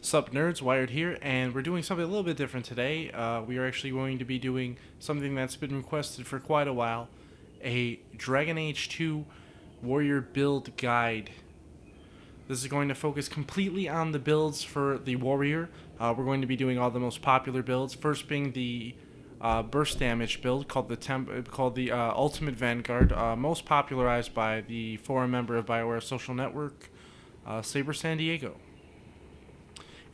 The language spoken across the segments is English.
Sup nerds, Wired here, and we're doing something a little bit different today. We are actually going to be doing something that's been requested for quite a while, a Dragon Age 2 warrior build guide. This is going to focus completely on the builds for the warrior. We're going to be doing all the most popular builds, first being the burst damage build called the Ultimate Vanguard, most popularized by the forum member of Bioware social network, Sabresandiego.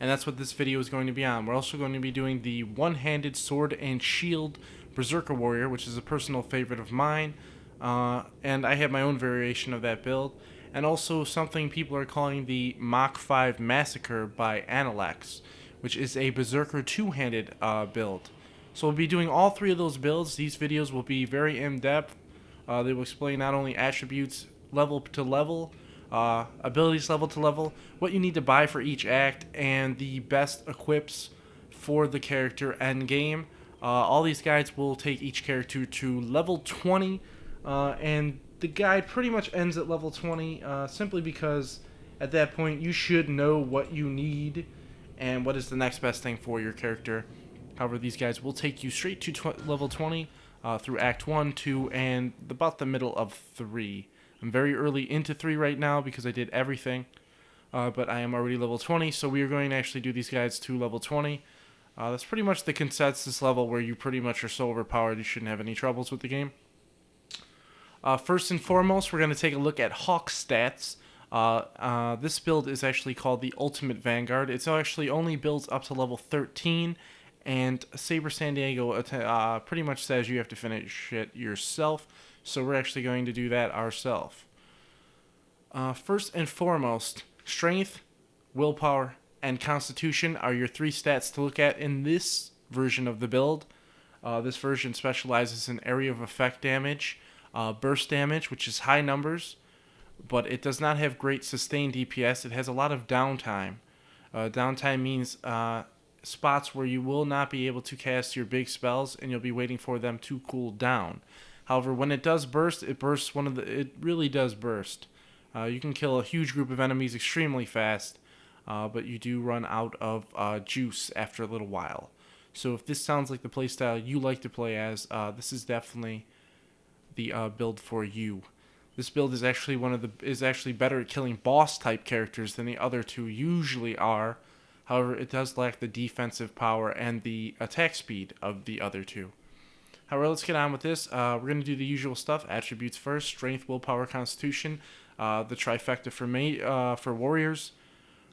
And that's what this video is going to be on. We're also going to be doing the one-handed sword and shield Berserker Warrior, which is a personal favorite of mine, and I have my own variation of that build, and also something people are calling the Mach 5 Massacre by Analyx, which is a Berserker two-handed build. So we'll be doing all three of those builds. These videos will be very in-depth. They will explain not only attributes level to level, abilities level to level, what you need to buy for each act, and the best equips for the character end game. All these guides will take each character to level 20, and the guide pretty much ends at level 20, simply because at that point you should know what you need and what is the next best thing for your character. However, these guides will take you straight to level 20 through Act 1, 2, and about the middle of 3. I'm very early into 3 right now because I did everything, but I am already level 20, so we are going to actually do these guides to level 20. That's pretty much the consensus level where you pretty much are so overpowered you shouldn't have any troubles with the game. First and foremost, we're going to take a look at Hawk stats. This build is actually called the Ultimate Vanguard. It's actually only builds up to level 13, and Sabresandiego pretty much says you have to finish it yourself. So we're actually going to do that ourselves. First and foremost, Strength, Willpower, and Constitution are your 3 stats to look at in this version of the build. This version specializes in area of effect damage, burst damage, which is high numbers, but it does not have great sustained DPS. It has a lot of downtime. Downtime means spots where you will not be able to cast your big spells, and you'll be waiting for them to cool down. However, when it does burst, it really does burst. You can kill a huge group of enemies extremely fast, but you do run out of juice after a little while. So if this sounds like the playstyle you like to play as, this is definitely the build for you. This build is actually better at killing boss type characters than the other 2 usually are. However, it does lack the defensive power and the attack speed of the other 2. However, let's get on with this. We're going to do the usual stuff. Attributes first: Strength, Willpower, Constitution. The trifecta for warriors.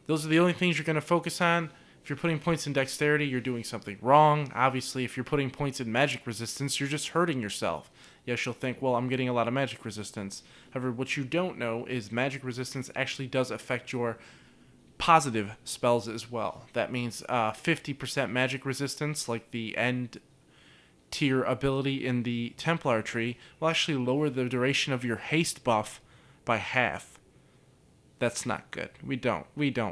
Those are the only things you're going to focus on. If you're putting points in Dexterity, you're doing something wrong. Obviously, if you're putting points in Magic Resistance, you're just hurting yourself. Yes, you'll think, well, I'm getting a lot of Magic Resistance. However, what you don't know is Magic Resistance actually does affect your positive spells as well. That means 50% Magic Resistance, like the end tier ability in the Templar tree, will actually lower the duration of your haste buff by half. That's not good. We don't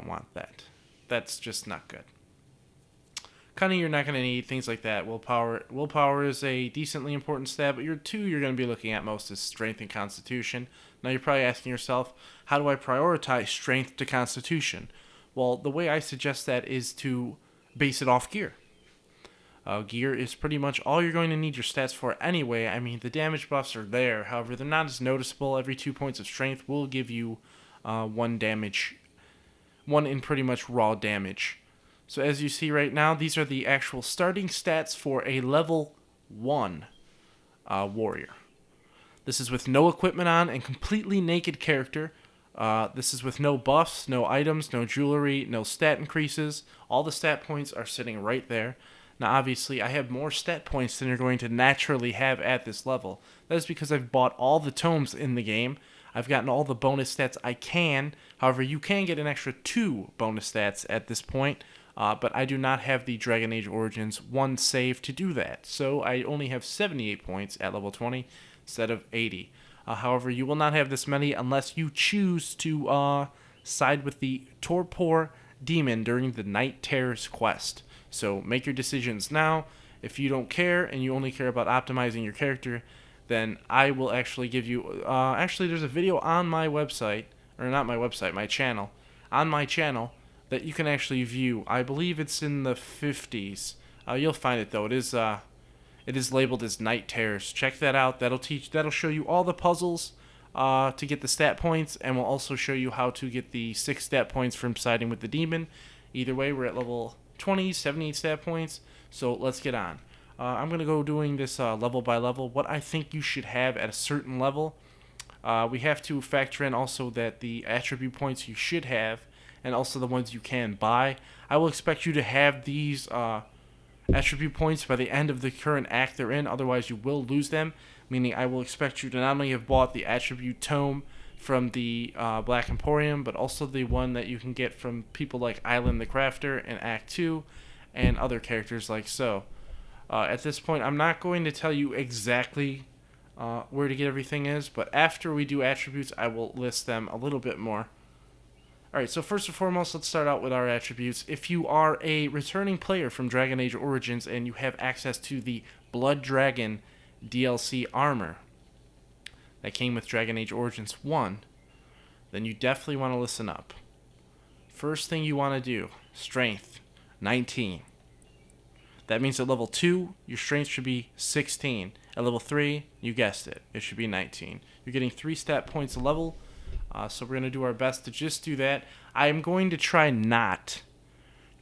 want that. That's just not good. Cunning, you're not going to need things like that. Willpower is a decently important stat, but your 2 you're going to be looking at most is Strength and Constitution. Now you're probably asking yourself, how do I prioritize Strength to Constitution? Well, the way I suggest that is to base it off gear. Gear is pretty much all you're going to need your stats for anyway. I mean, the damage buffs are there. However, they're not as noticeable. Every 2 points of strength will give you 1 in pretty much raw damage. So as you see right now, these are the actual starting stats for a level 1 warrior. This is with no equipment on and completely naked character. This is with no buffs, no items, no jewelry, no stat increases. All the stat points are sitting right there. Now, obviously, I have more stat points than you're going to naturally have at this level. That is because I've bought all the tomes in the game. I've gotten all the bonus stats I can. However, you can get an extra 2 bonus stats at this point, but I do not have the Dragon Age Origins 1 save to do that. So I only have 78 points at level 20 instead of 80. However, you will not have this many unless you choose to side with the Torpor Demon during the Night Terrors quest. So make your decisions now. If you don't care and you only care about optimizing your character, then I will actually give you... actually, there's a video on my website, or not my website, my channel. On my channel, that you can actually view. I believe it's in the 50s. You'll find it though. It is labeled as Night Terrors. Check that out. That'll show you all the puzzles to get the stat points, and will also show you how to get the 6 stat points from siding with the demon. Either way, we're at level 20, 78 stat points. So let's get on. I'm going to go doing this level by level. What I think you should have at a certain level. We have to factor in also that the attribute points you should have, and also the ones you can buy. I will expect you to have these attribute points by the end of the current act they're in, otherwise you will lose them, meaning I will expect you to not only have bought the attribute tome from the Black Emporium, but also the one that you can get from people like Island the Crafter in Act 2, and other characters like so. At this point, I'm not going to tell you exactly where to get everything is, but after we do attributes, I will list them a little bit more. Alright, so first and foremost, let's start out with our attributes. If you are a returning player from Dragon Age Origins and you have access to the Blood Dragon DLC armor that came with Dragon Age Origins 1, then you definitely want to listen up. First thing you want to do, Strength, 19. That means at level 2, your Strength should be 16. At level 3, you guessed it, it should be 19. You're getting 3 stat points a level. So we're going to do our best to just do that. I am going to try not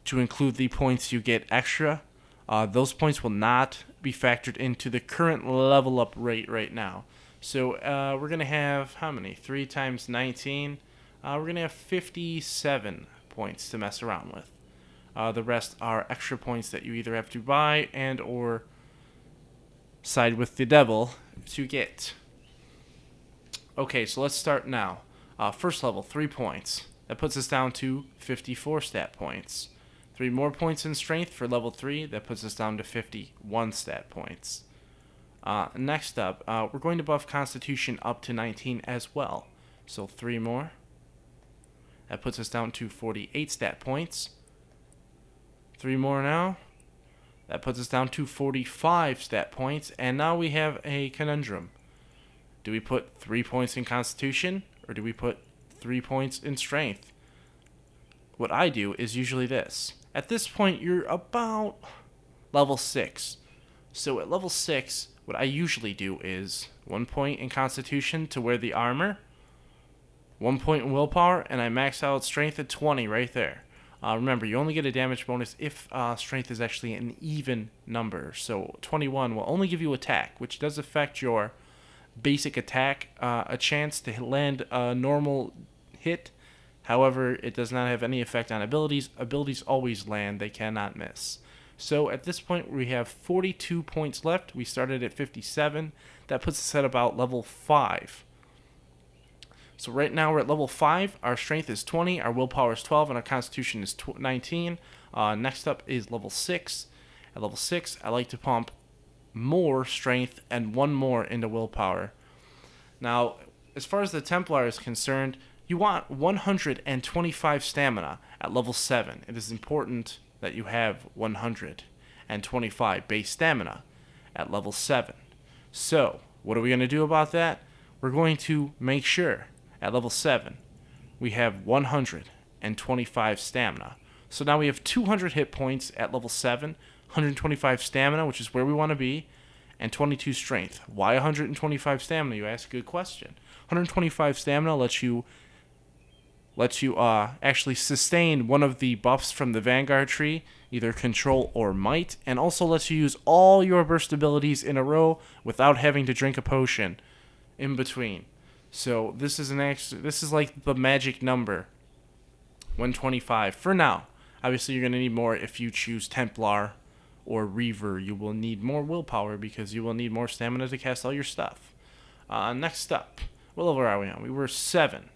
to include the points you get extra. Those points will not be factored into the current level up rate right now. So we're going to have, how many? 3 times 19. We're going to have 57 points to mess around with. The rest are extra points that you either have to buy and or side with the devil to get. Okay, so let's start now. First level, 3 points. That puts us down to 54 stat points. 3 more points in strength for level 3. That puts us down to 51 stat points. Next up, we're going to buff Constitution up to 19 as well. So 3 more. That puts us down to 48 stat points. 3 more now. That puts us down to 45 stat points. And now we have a conundrum. Do we put 3 points in Constitution, or do we put 3 points in Strength? What I do is usually this. At this point, you're about level 6. So at level 6, what I usually do is 1 point in Constitution to wear the armor, 1 point in Willpower, and I max out Strength at 20 right there. Remember, you only get a damage bonus if Strength is actually an even number. So 21 will only give you attack, which does affect your basic attack, a chance to land a normal hit. However, it does not have any effect on abilities. Abilities always land, they cannot miss. So at this point we have 42 points left. We started at 57. That puts us at about level 5. So right now we're at level 5. Our strength is 20, our willpower is 12, and our constitution is 19. Next up is level 6. At level 6, I like to pump more strength and 1 more into willpower. Now, as far as the Templar is concerned, you want 125 stamina at level 7. It is important that you have 125 base stamina at level 7. So, what are we going to do about that? We're going to make sure at level 7 we have 125 stamina. So now we have 200 hit points at level 7, 125 stamina, which is where we want to be, and 22 strength. Why 125 stamina, you ask? Good question. 125 stamina lets you actually sustain one of the buffs from the Vanguard tree, either control or might, and also lets you use all your burst abilities in a row without having to drink a potion in between. So this is like the magic number, 125 for now. Obviously, you're going to need more if you choose Templar or Reaver. You will need more willpower because you will need more stamina to cast all your stuff. Next up, what level are we on? We were 7.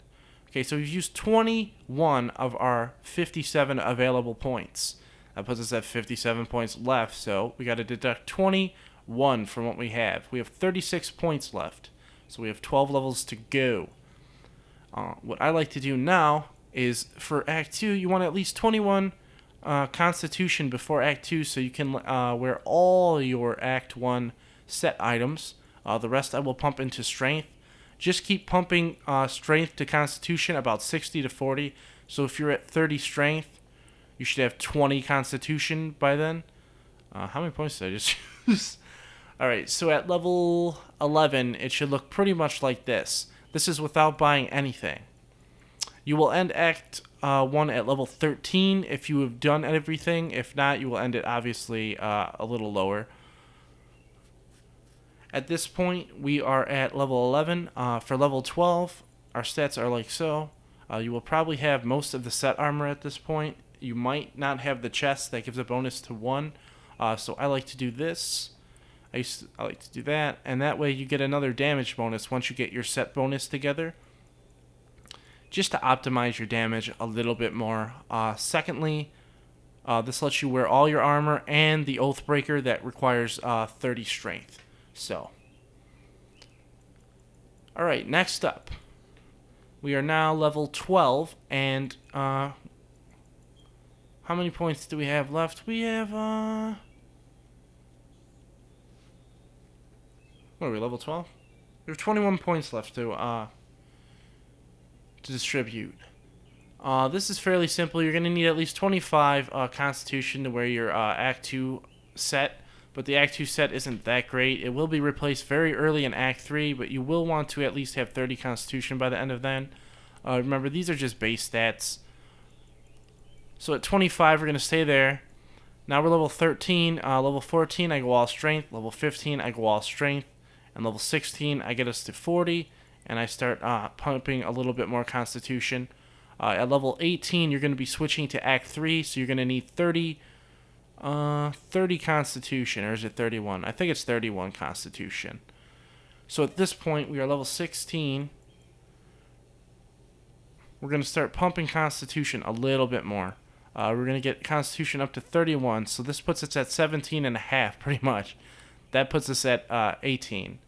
Okay, so we've used 21 of our 57 available points. That puts us at 57 points left, so we got to deduct 21 from what we have. We have 36 points left, so we have 12 levels to go. What I like to do now is for Act 2, you want at least 21 Constitution before Act 2, so you can wear all your Act 1 set items. The rest I will pump into Strength. Just keep pumping Strength to Constitution about 60 to 40. So if you're at 30 Strength, You should have 20 Constitution by then. How many points did I just use? Alright, so at level 11, it should look pretty much like this. This is without buying anything. You will end Act 1 at level 13 if you have done everything. If not, you will end it obviously a little lower. At this point, we are at level 11. For level 12, our stats are like so. You will probably have most of the set armor at this point. You might not have the chest that gives a bonus to 1. So I like to do this. I like to do that. And that way you get another damage bonus once you get your set bonus together, just to optimize your damage a little bit more. Secondly, this lets you wear all your armor and the Oathbreaker that requires 30 strength. So, alright, next up. We are now level 12, and how many points do we have left? We have, what are we, level 12? We have 21 points left to distribute. This is fairly simple. You're going to need at least 25 Constitution to wear your Act 2 set, but the Act 2 set isn't that great. It will be replaced very early in Act 3, but you will want to at least have 30 Constitution by the end of then. Remember, these are just base stats. So at 25, we're going to stay there. Now we're level 13. Level 14, I go all strength. Level 15, I go all strength. And level 16, I get us to 40. And I start pumping a little bit more Constitution. At level 18, you're going to be switching to Act 3. So you're going to need 30 Constitution. Or is it 31? I think it's 31 Constitution. So at this point, we are level 16. We're going to start pumping Constitution a little bit more. We're going to get Constitution up to 31, so this puts us at 17 and a half, pretty much. That puts us at 18.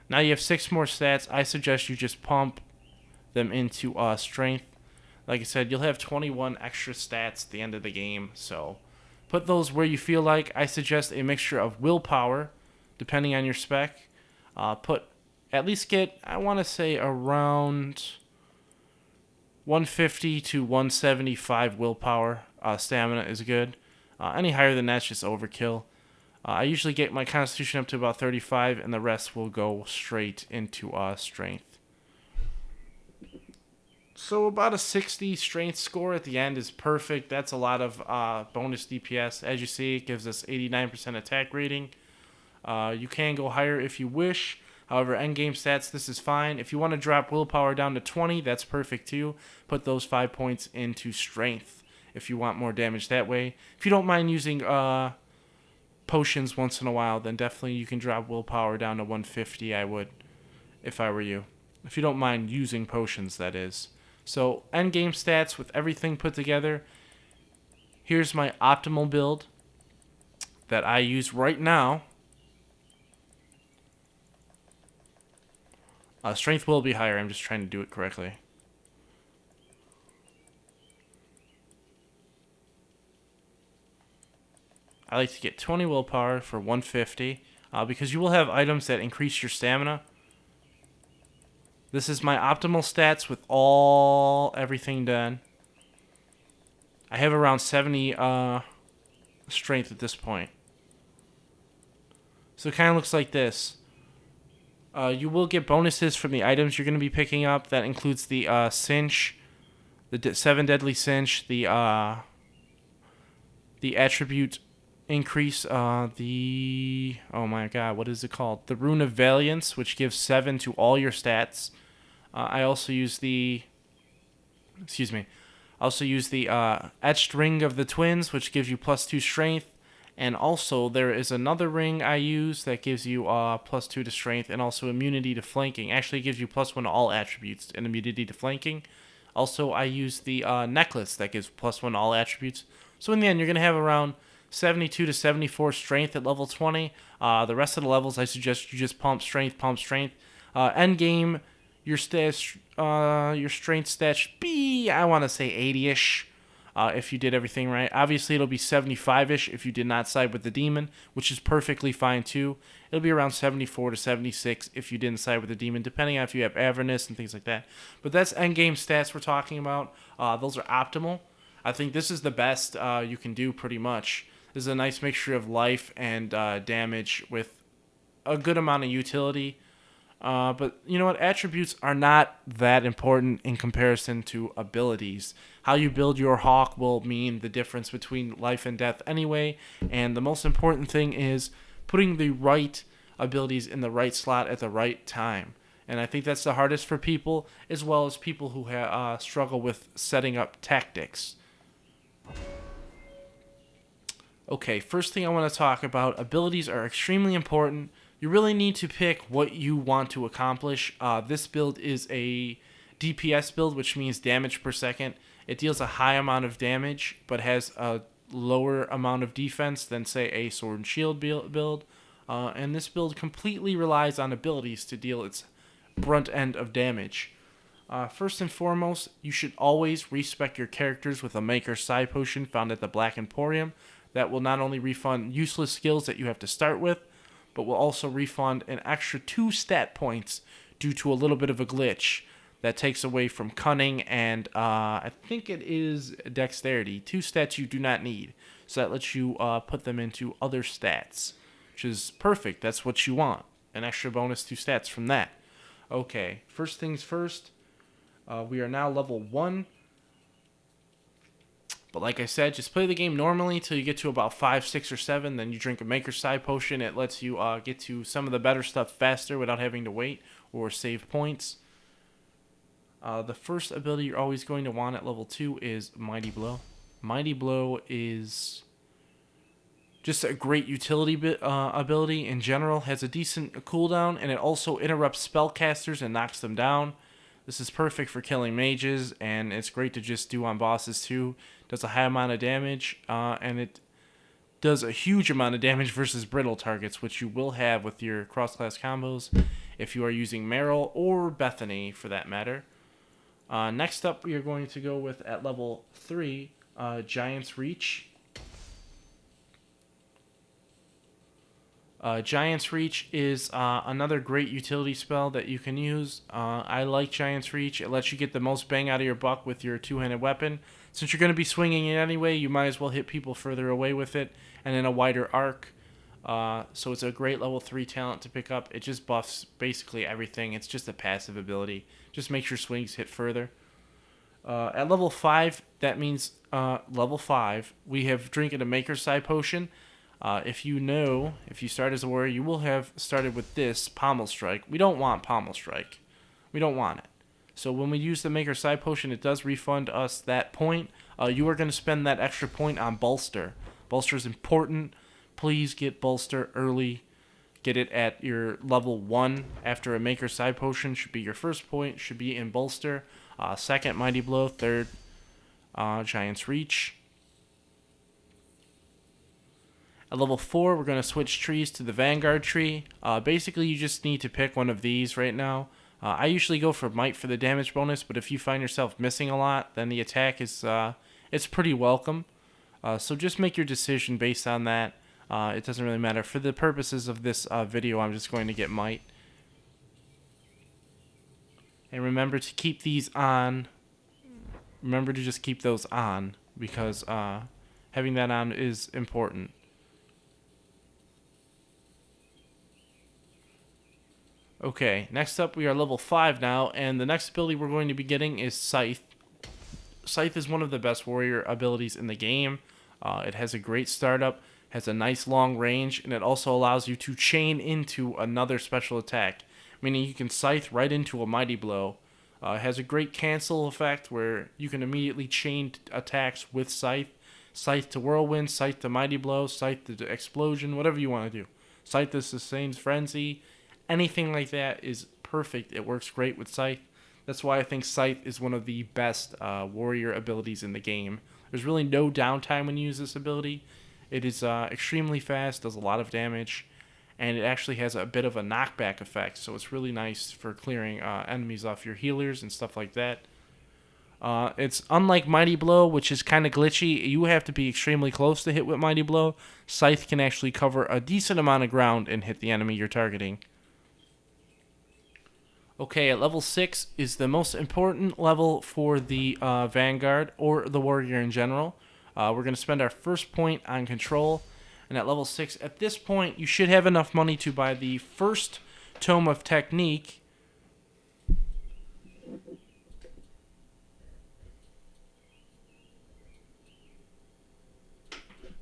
Now you have 6 more stats. I suggest you just pump them into Strength. Like I said, you'll have 21 extra stats at the end of the game, so put those where you feel like. I suggest a mixture of willpower, depending on your spec. At least get, I want to say, around 150 to 175 willpower. Stamina is good. Any higher than that's just overkill. I usually get my Constitution up to about 35, and the rest will go straight into Strength. So about a 60 Strength score at the end is perfect. That's a lot of bonus DPS. As you see, it gives us 89% attack rating. You can go higher if you wish. However, endgame stats, this is fine. If you want to drop willpower down to 20, that's perfect too. Put those 5 points into strength if you want more damage that way. If you don't mind using potions once in a while, then definitely you can drop willpower down to 150, I would, if I were you. If you don't mind using potions, that is. So, endgame stats with everything put together. Here's my optimal build that I use right now. Strength will be higher. I'm just trying to do it correctly. I like to get 20 willpower for 150 because you will have items that increase your stamina. This is my optimal stats with everything done. I have around 70 strength at this point. So it kind of looks like this. You will get bonuses from the items you're going to be picking up. That includes the cinch, the 7 deadly cinch, the attribute increase, oh my god, what is it called? The Rune of Valiance, which gives 7 to all your stats. I also use the Etched Ring of the Twins, which gives you +2 strength. And also, there is another ring I use that gives you +2 to strength and also immunity to flanking. Actually, it gives you +1 to all attributes and immunity to flanking. Also, I use the necklace that gives +1 to all attributes. So in the end, you're going to have around 72 to 74 strength at level 20. The rest of the levels, I suggest you just pump strength. End game, your strength stat should be, I want to say 80-ish. If you did everything right. Obviously, it'll be 75-ish if you did not side with the demon, which is perfectly fine too. It'll be around 74 to 76 if you didn't side with the demon, depending on if you have avernus and things like that. But that's endgame stats we're talking about. Those are optimal. I think this is the best you can do pretty much. This is a nice mixture of life and damage with a good amount of utility. But you know what? Attributes are not that important in comparison to abilities. How you build your hawk will mean the difference between life and death anyway. And the most important thing is putting the right abilities in the right slot at the right time. And I think that's the hardest for people, as well as people who struggle with setting up tactics. Okay, first thing I want to talk about, abilities are extremely important. You really need to pick what you want to accomplish. This build is a DPS build, which means damage per second. It deals a high amount of damage, but has a lower amount of defense than, say, a Sword and Shield build. And this build completely relies on abilities to deal its brunt end of damage. First and foremost, you should always respec your characters with a Maker's Side Potion found at the Black Emporium. That will not only refund useless skills that you have to start with, but will also refund an extra 2 stat points due to a little bit of a glitch that takes away from cunning and I think it is dexterity. 2 stats you do not need. So that lets you put them into other stats, which is perfect. That's what you want. An extra bonus 2 stats from that. Okay, first things first. We are now level 1. But like I said, just play the game normally till you get to about 5, 6, or 7. Then you drink a Maker's Side Potion. It lets you get to some of the better stuff faster without having to wait or save points. The first ability you're always going to want at level 2 is Mighty Blow. Mighty Blow is just a great utility ability in general. Has a decent cooldown, and it also interrupts spellcasters and knocks them down. This is perfect for killing mages, and it's great to just do on bosses too. Does a high amount of damage, and it does a huge amount of damage versus brittle targets, which you will have with your cross-class combos if you are using Merrill or Bethany for that matter. Next up, we are going to go with, at level 3, Giant's Reach. Giant's Reach is another great utility spell that you can use. I like Giant's Reach. It lets you get the most bang out of your buck with your two-handed weapon. Since you're going to be swinging it anyway, you might as well hit people further away with it and in a wider arc. So it's a great level 3 talent to pick up. It just buffs basically everything. It's just a passive ability. Just makes your swings hit further. At level 5, that means level 5, we have drinking a Maker's Side Potion. If you start as a warrior, you will have started with this Pommel Strike. We don't want Pommel Strike. We don't want it. So when we use the Maker's Side Potion, it does refund us that point. You are going to spend that extra point on Bolster. Bolster is important. Please get Bolster early. Get it at your level 1 after a Maker's Side Potion. Should be your first point. Should be in Bolster. Second, Mighty Blow. Third, Giant's Reach. At level 4, we're going to switch trees to the Vanguard tree. Basically, you just need to pick one of these right now. I usually go for Might for the damage bonus, but if you find yourself missing a lot, then the attack is it's pretty welcome. So just make your decision based on that. It doesn't really matter. For the purposes of this video, I'm just going to get Might. And remember to keep these on. Remember to just keep those on, because having that on is important. Okay, next up we are level 5 now, and the next ability we're going to be getting is Scythe. Scythe is one of the best warrior abilities in the game. It has a great startup, has a nice long range, and it also allows you to chain into another special attack, meaning you can Scythe right into a Mighty Blow. It has a great cancel effect where you can immediately chain attacks with Scythe. Scythe to Whirlwind, Scythe to Mighty Blow, Scythe to Explosion, whatever you want to do. Scythe to Sustained Frenzy. Anything like that is perfect. It works great with Scythe. That's why I think Scythe is one of the best warrior abilities in the game. There's really no downtime when you use this ability. It is extremely fast, does a lot of damage, and it actually has a bit of a knockback effect, so it's really nice for clearing enemies off your healers and stuff like that. It's unlike Mighty Blow, which is kind of glitchy. You have to be extremely close to hit with Mighty Blow. Scythe can actually cover a decent amount of ground and hit the enemy you're targeting. Okay, at level 6 is the most important level for the Vanguard or the Warrior in general. We're going to spend our first point on control. And at level 6, at this point, you should have enough money to buy the first Tome of Technique.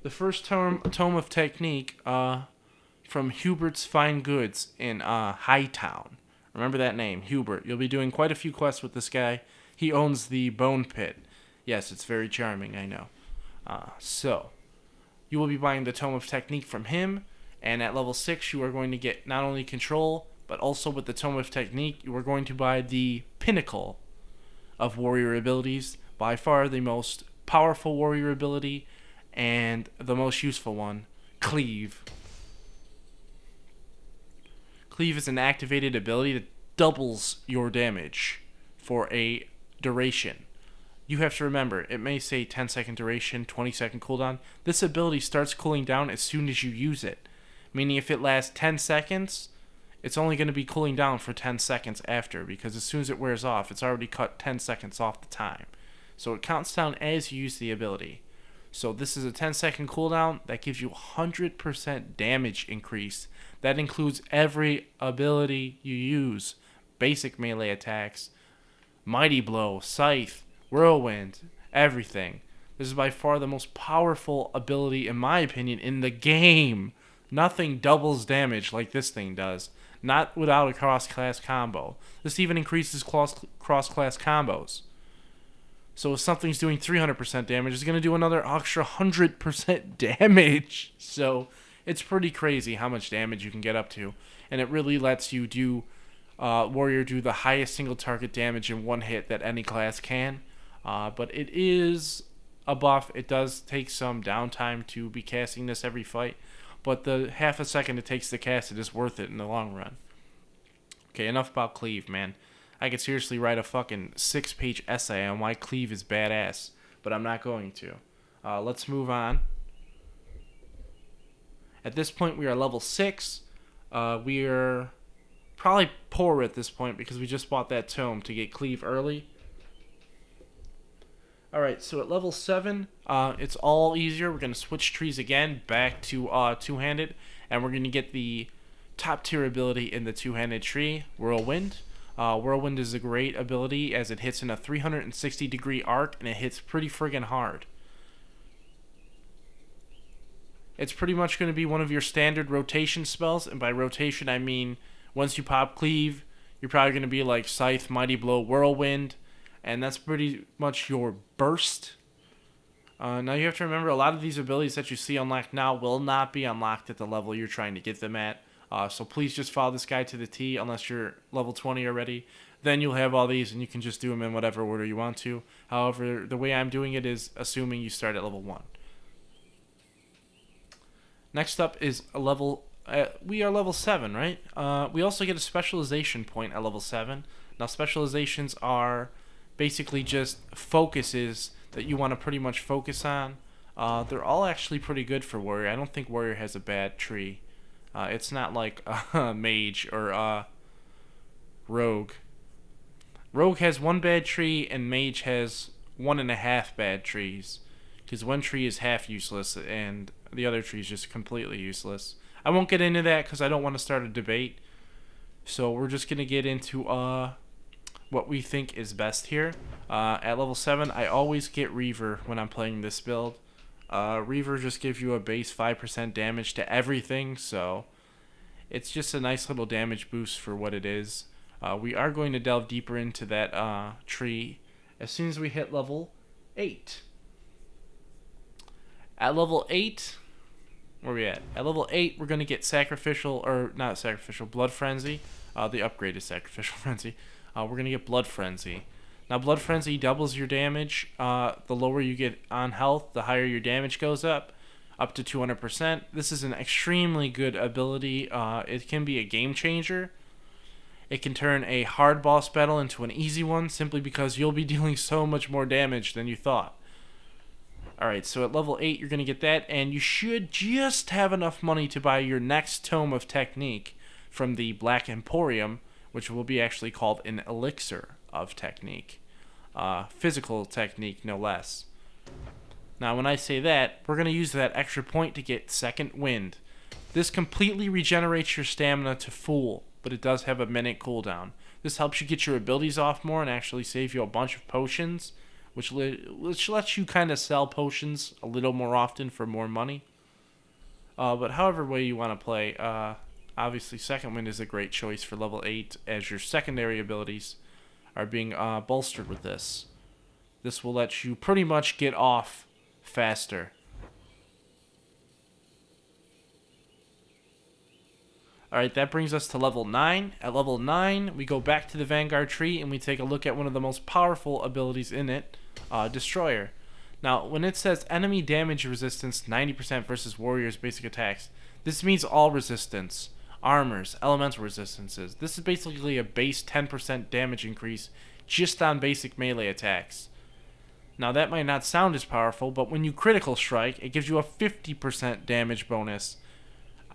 The first Tome of Technique from Hubert's Fine Goods in Hightown. Remember that name, Hubert. You'll be doing quite a few quests with this guy. He owns the Bone Pit. Yes, it's very charming, I know. So, you will be buying the Tome of Technique from him, and at level 6 you are going to get not only control, but also with the Tome of Technique, you are going to buy the pinnacle of warrior abilities, by far the most powerful warrior ability, and the most useful one, Cleave. Cleave is an activated ability that doubles your damage for a duration. You have to remember, it may say 10-second duration, 20-second cooldown. This ability starts cooling down as soon as you use it. Meaning if it lasts 10 seconds, it's only going to be cooling down for 10 seconds after, because as soon as it wears off, it's already cut 10 seconds off the time. So it counts down as you use the ability. So this is a 10-second cooldown that gives you 100% damage increase. That includes every ability you use. Basic melee attacks, Mighty Blow, Scythe, Whirlwind, everything. This is by far the most powerful ability, in my opinion, in the game. Nothing doubles damage like this thing does. Not without a cross-class combo. This even increases cross-class combos. So if something's doing 300% damage, it's going to do another extra 100% damage. So it's pretty crazy how much damage you can get up to. And it really lets you do Warrior do the highest single target damage in one hit that any class can. But it is a buff. It does take some downtime to be casting this every fight. But the half a second it takes to cast it is worth it in the long run. Okay, enough about Cleave, man. I could seriously write a fucking 6-page essay on why Cleave is badass, but I'm not going to. Let's move on. At this point, we are level 6. We are probably poor at this point because we just bought that tome to get Cleave early. Alright, so at level 7, it's all easier. We're going to switch trees again back to two-handed, and we're going to get the top tier ability in the two-handed tree, Whirlwind. Whirlwind is a great ability as it hits in a 360 degree arc and it hits pretty friggin' hard. It's pretty much going to be one of your standard rotation spells, and by rotation I mean once you pop Cleave, you're probably going to be like Scythe, Mighty Blow, Whirlwind, and that's pretty much your burst. Now you have to remember a lot of these abilities that you see unlocked now will not be unlocked at the level you're trying to get them at. So please just follow this guy to the T unless you're level 20 already. Then you'll have all these and you can just do them in whatever order you want to. However, the way I'm doing it is assuming you start at level 1. Next up is a level... we are level 7, right? We also get a specialization point at level 7. Now specializations are basically just focuses that you want to pretty much focus on. They're all actually pretty good for Warrior. I don't think Warrior has a bad tree. It's not like Mage or Rogue. Rogue has one bad tree and Mage has 1.5 bad trees. Because one tree is half useless and the other tree is just completely useless. I won't get into that because I don't want to start a debate. So we're just going to get into what we think is best here. At level 7, I always get Reaver when I'm playing this build. Reaver just gives you a base 5% damage to everything, so it's just a nice little damage boost for what it is. We are going to delve deeper into that tree as soon as we hit level 8. At level 8, where are we at? At level 8, we're going to get Sacrificial, or not Sacrificial, Blood Frenzy. The upgrade is Sacrificial Frenzy. We're going to get Blood Frenzy. Now, Blood Frenzy doubles your damage. The lower you get on health, the higher your damage goes up to 200%. This is an extremely good ability. It can be a game changer. It can turn a hard boss battle into an easy one simply because you'll be dealing so much more damage than you thought. Alright, so at level 8, you're going to get that, and you should just have enough money to buy your next Tome of Technique from the Black Emporium, which will be actually called an elixir of technique. Physical technique, no less. Now, when I say that, we're going to use that extra point to get second wind. This completely regenerates your stamina to full, but it does have a minute cooldown. This helps you get your abilities off more and actually save you a bunch of potions, which lets you kind of sell potions a little more often for more money. But however way you want to play, obviously second wind is a great choice for level 8 as your secondary abilities are being bolstered with this. This will let you pretty much get off faster. Alright, that brings us to level 9. At level 9, we go back to the Vanguard tree and we take a look at one of the most powerful abilities in it, Destroyer. Now, when it says enemy damage resistance 90% versus warriors' basic attacks, this means all resistance, armors, elemental resistances. This is basically a base 10% damage increase just on basic melee attacks. Now, that might not sound as powerful, but when you critical strike, it gives you a 50% damage bonus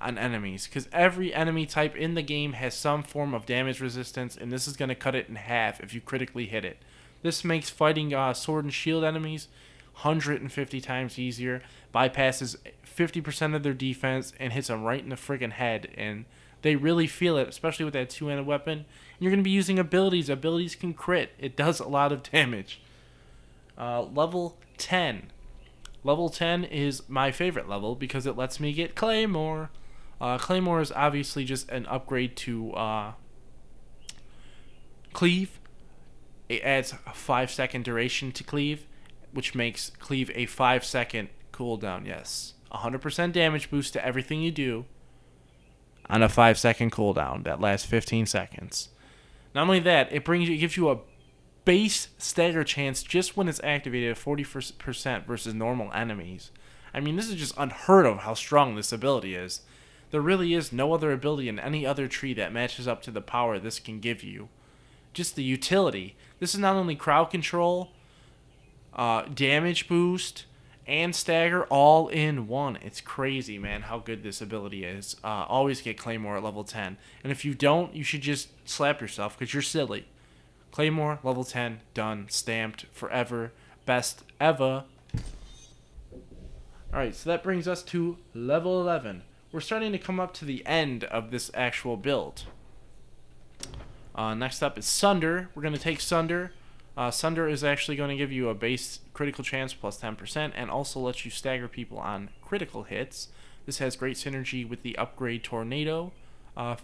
on enemies, because every enemy type in the game has some form of damage resistance, and this is going to cut it in half if you critically hit it. This makes fighting sword and shield enemies 150 times easier, bypasses 50% of their defense, and hits them right in the friggin' head, and they really feel it, especially with that two-handed weapon. And you're going to be using abilities. Abilities can crit. It does a lot of damage. Level 10. Level 10 is my favorite level because it lets me get Claymore. Claymore is obviously just an upgrade to Cleave. It adds a 5-second duration to Cleave, which makes Cleave a 5-second cooldown. Yes, 100% damage boost to everything you do on a 5-second cooldown that lasts 15 seconds. Not only that, it gives you a base stagger chance just when it's activated of 40% versus normal enemies. I mean, this is just unheard of how strong this ability is. There really is no other ability in any other tree that matches up to the power this can give you. Just the utility. This is not only crowd control, damage boost, and stagger all in one. It's crazy, man, how good this ability is. Always get Claymore at level 10. And if you don't, you should just slap yourself because you're silly. Claymore, level 10, done, stamped, forever, best ever. Alright, so that brings us to level 11. We're starting to come up to the end of this actual build. Next up is Sunder. We're going to take Sunder. Sunder is actually going to give you a base critical chance plus 10% and also lets you stagger people on critical hits. This has great synergy with the upgrade Tornado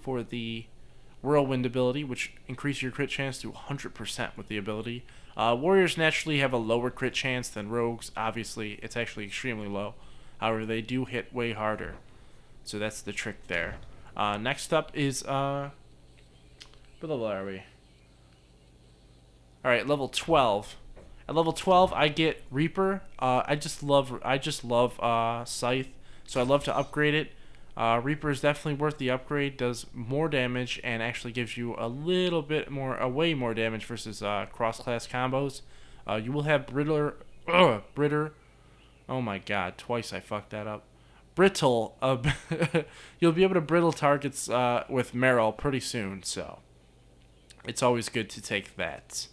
for the Whirlwind ability, which increases your crit chance to 100% with the ability. Warriors naturally have a lower crit chance than rogues. Obviously, it's actually extremely low. However, they do hit way harder. So that's the trick there. Next up is what level are we? Alright, level 12. At level 12 I get Reaper. I just love Scythe, so I love to upgrade it. Reaper is definitely worth the upgrade, does more damage and actually gives you a little bit more, way more damage versus cross-class combos. You will have Brittle, oh my god, twice I fucked that up. Brittle, you'll be able to brittle targets with Merrill pretty soon, so it's always good to take that.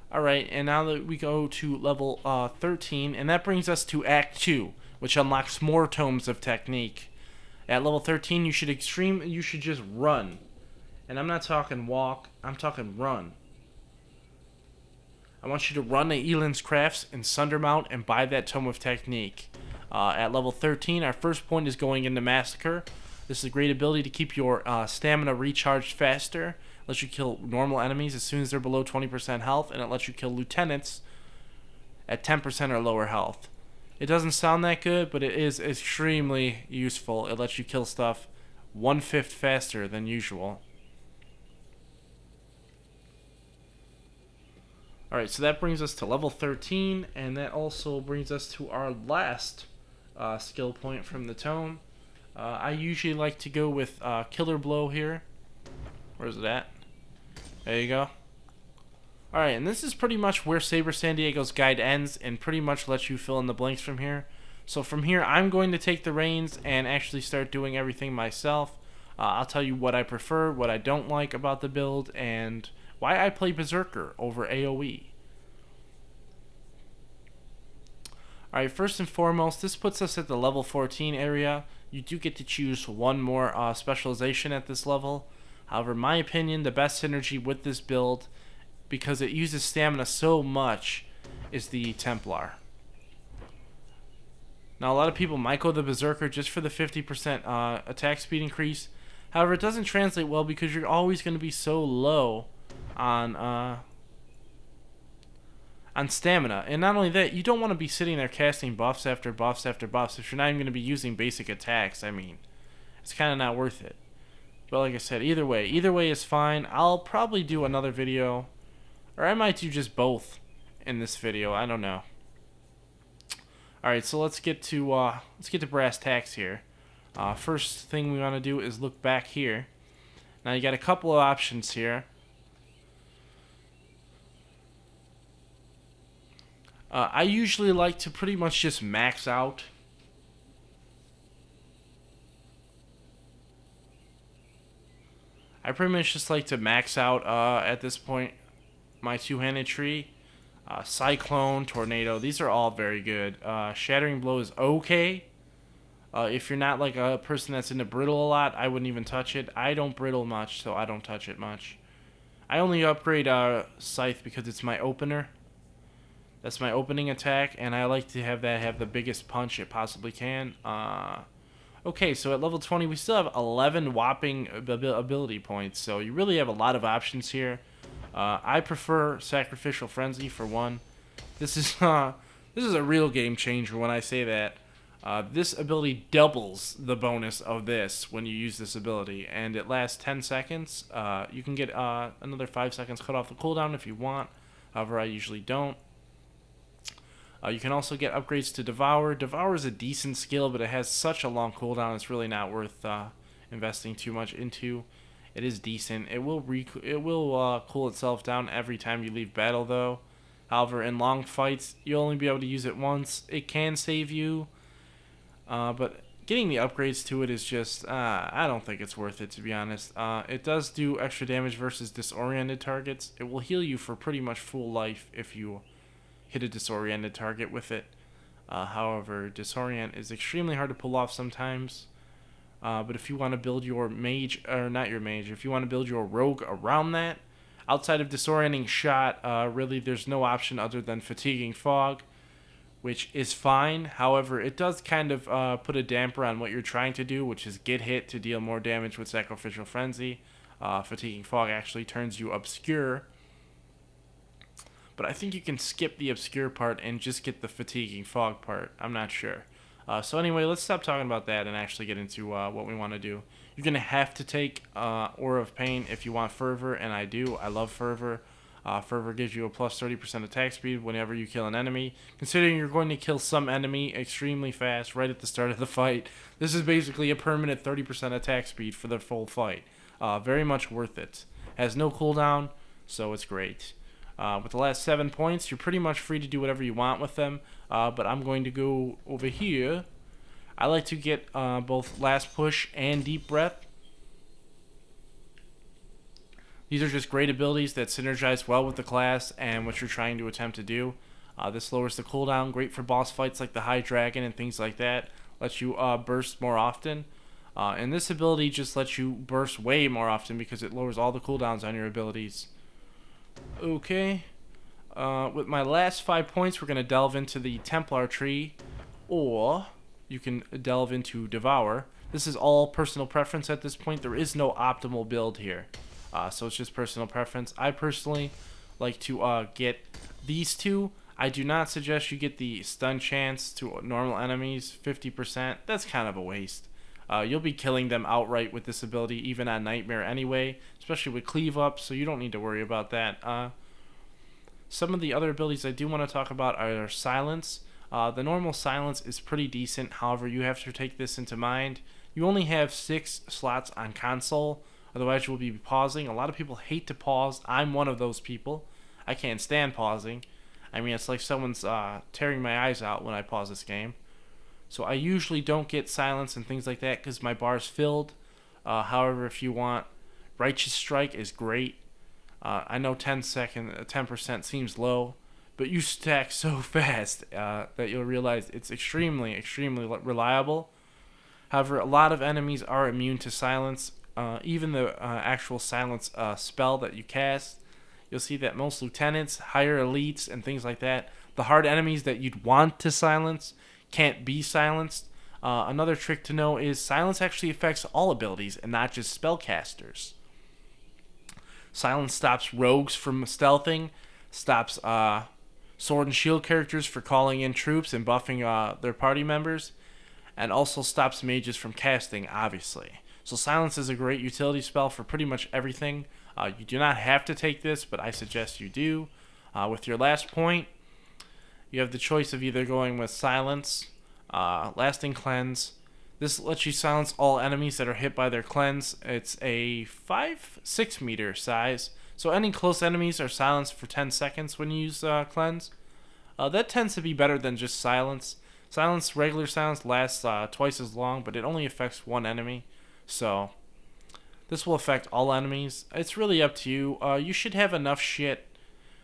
Alright, and now that we go to level 13, and that brings us to Act 2, which unlocks more tomes of technique. At level 13, you should just run. And I'm not talking walk, I'm talking run. I want you to run to Eland's Crafts and Sundermount and buy that Tome of Technique. At level 13, our first point is going into Massacre. This is a great ability to keep your stamina recharged faster. It lets you kill normal enemies as soon as they're below 20% health, and it lets you kill lieutenants at 10% or lower health. It doesn't sound that good, but it is extremely useful. It lets you kill stuff 1/5 faster than usual. Alright, so that brings us to level 13, and that also brings us to our last skill point from the tome. I usually like to go with Killer Blow here. Where's it at? There you go. Alright, and this is pretty much where Sabresandiego's guide ends and pretty much lets you fill in the blanks from here. So from here, I'm going to take the reins and actually start doing everything myself. I'll tell you what I prefer, what I don't like about the build, and why I play Berserker over AoE. Alright, first and foremost, this puts us at the level 14 area. You do get to choose one more specialization at this level. However, in my opinion, the best synergy with this build, because it uses stamina so much, is the Templar. Now, a lot of people might go the Berserker just for the 50% attack speed increase. However, it doesn't translate well because you're always going to be so low on stamina. And not only that, you don't want to be sitting there casting buffs after buffs after buffs if you're not even going to be using basic attacks. I mean, it's kind of not worth it. But like I said, either way is fine. I'll probably do another video, or I might do just both in this video. I don't know. All right, so let's get to brass tacks here. First thing we want to do is look back here. Now you got a couple of options here. I usually like to pretty much just max out. I pretty much just like to max out at this point my two-handed tree. Cyclone, Tornado, these are all very good. Shattering Blow is okay. If you're not like a person that's into Brittle a lot, I wouldn't even touch it. I don't Brittle much, so I don't touch it much. I only upgrade Scythe because it's my opener. That's my opening attack, and I like to have that have the biggest punch it possibly can. Okay, so at level 20, we still have 11 whopping ability points, so you really have a lot of options here. I prefer Sacrificial Frenzy for one. This is a real game changer when I say that. This ability doubles the bonus of this when you use this ability, and it lasts 10 seconds. You can get another 5 seconds cut off the cooldown if you want. However, I usually don't. You can also get upgrades to Devour. Devour is a decent skill, but it has such a long cooldown, it's really not worth investing too much into. It is decent. It will cool itself down every time you leave battle, though. However, in long fights, you'll only be able to use it once. It can save you, but getting the upgrades to it is just, I don't think it's worth it, to be honest. It does do extra damage versus disoriented targets. It will heal you for pretty much full life if you hit a disoriented target with it. However, disorient is extremely hard to pull off sometimes. But if you want to build your mage, or not your mage, if you want to build your rogue around that, outside of disorienting shot, really there's no option other than fatiguing fog, which is fine. However, it does kind of put a damper on what you're trying to do, which is get hit to deal more damage with Sacrificial Frenzy. Fatiguing fog actually turns you obscure. But I think you can skip the obscure part and just get the fatiguing fog part. I'm not sure. So anyway, let's stop talking about that and actually get into what we want to do. You're going to have to take Aura of Pain if you want Fervor, and I do. I love Fervor. Fervor gives you a plus 30% attack speed whenever you kill an enemy. Considering you're going to kill some enemy extremely fast right at the start of the fight, this is basically a permanent 30% attack speed for the full fight. Very much worth it. Has no cooldown, so it's great. With the last 7 points, you're pretty much free to do whatever you want with them, but I'm going to go over here. I like to get both Last Push and Deep Breath. These are just great abilities that synergize well with the class and what you're trying to attempt to do. This lowers the cooldown, great for boss fights like the High Dragon and things like that. Lets you burst more often. And this ability just lets you burst way more often because it lowers all the cooldowns on your abilities. Okay, with my last 5 points, we're going to delve into the Templar tree, or you can delve into Devour. This is all personal preference at this point. There is no optimal build here, so it's just personal preference. I personally like to get these two. I do not suggest you get the stun chance to normal enemies, 50%. That's kind of a waste. You'll be killing them outright with this ability, even on Nightmare anyway, especially with Cleave up, so you don't need to worry about that. Some of the other abilities I do want to talk about are Silence. The normal Silence is pretty decent, however, you have to take this into mind. You only have 6 slots on console, otherwise you will be pausing. A lot of people hate to pause. I'm one of those people. I can't stand pausing. I mean, it's like someone's tearing my eyes out when I pause this game. So I usually don't get silence and things like that because my bar's filled. However, if you want, Righteous Strike is great. I know 10% seems low, but you stack so fast that you'll realize it's extremely reliable. However, a lot of enemies are immune to silence. Even the actual silence spell that you cast, you'll see that most lieutenants, higher elites, and things like that, the hard enemies that you'd want to silence can't be silenced. Another trick to know is silence actually affects all abilities and not just spellcasters. Silence stops rogues from stealthing, stops sword and shield characters for calling in troops and buffing their party members, and also stops mages from casting, obviously. So silence is a great utility spell for pretty much everything. You do not have to take this, but I suggest you do. With your last point, you have the choice of either going with silence, lasting cleanse. This lets you silence all enemies that are hit by their cleanse. It's a 5-6 meter size, so any close enemies are silenced for 10 seconds when you use cleanse. That tends to be better than just silence. Regular silence lasts twice as long, but it only affects one enemy. So this will affect all enemies. It's really up to you. You should have enough shit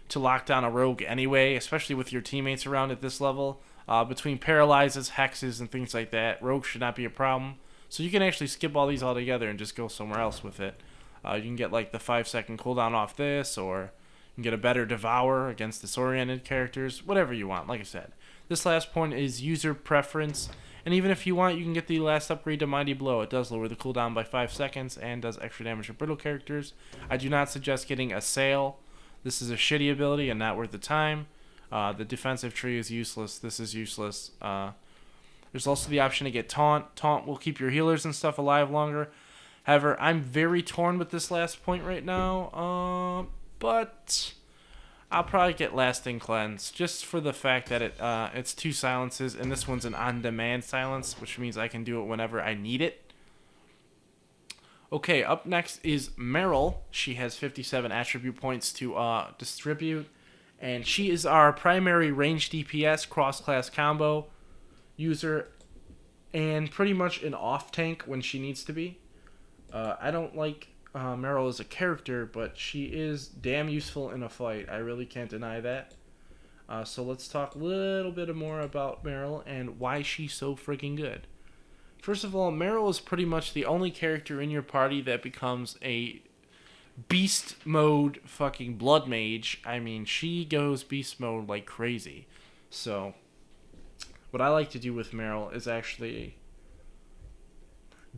to lock down a rogue anyway, especially with your teammates around at this level. Between paralyzes, hexes, and things like that, rogue should not be a problem. So you can actually skip all these altogether and just go somewhere else with it. You can get like the 5-second cooldown off this, or you can get a better Devour against disoriented characters, whatever you want. Like I said, this last point is user preference, and even if you want, you can get the last upgrade to Mighty Blow. It does lower the cooldown by 5 seconds and does extra damage to brittle characters. I do not suggest getting Assail. This is a shitty ability and not worth the time. The defensive tree is useless. This is useless. There's also the option to get Taunt. Taunt will keep your healers and stuff alive longer. However, I'm very torn with this last point right now. But I'll probably get Lasting Cleanse just for the fact that it's 2 silences, and this one's an on-demand silence, which means I can do it whenever I need it. Okay, up next is Merrill. She has 57 attribute points to distribute, and she is our primary range DPS cross-class combo user, and pretty much an off-tank when she needs to be. I don't like Merrill as a character, but she is damn useful in a fight. I really can't deny that. So let's talk a little bit more about Merrill and why she's so freaking good. First of all, Merrill is pretty much the only character in your party that becomes a beast mode fucking blood mage. I mean, she goes beast mode like crazy. So what I like to do with Merrill is actually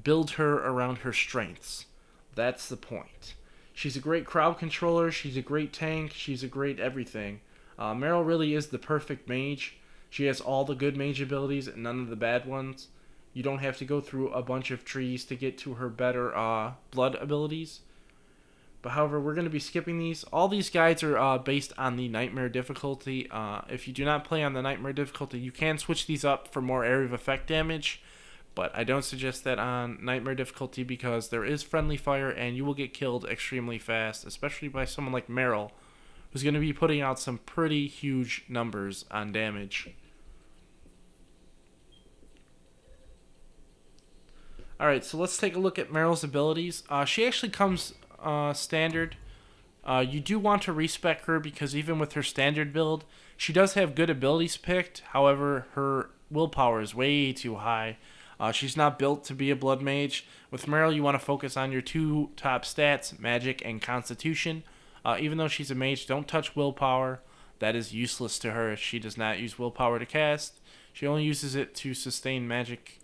build her around her strengths. That's the point. She's a great crowd controller. She's a great tank. She's a great everything. Merrill really is the perfect mage. She has all the good mage abilities and none of the bad ones. You don't have to go through a bunch of trees to get to her better blood abilities. But however, we're going to be skipping these. All these guides are based on the Nightmare difficulty. If you do not play on the Nightmare difficulty, you can switch these up for more area of effect damage. But I don't suggest that on Nightmare difficulty because there is friendly fire and you will get killed extremely fast, especially by someone like Merrill, who's going to be putting out some pretty huge numbers on damage. Alright, so let's take a look at Merrill's abilities. She actually comes standard. You do want to respec her because even with her standard build, she does have good abilities picked. However, her willpower is way too high. She's not built to be a blood mage. With Merrill, you want to focus on your 2 top stats, magic and constitution. Even though she's a mage, don't touch willpower. That is useless to her. She does not use willpower to cast. She only uses it to sustain magic.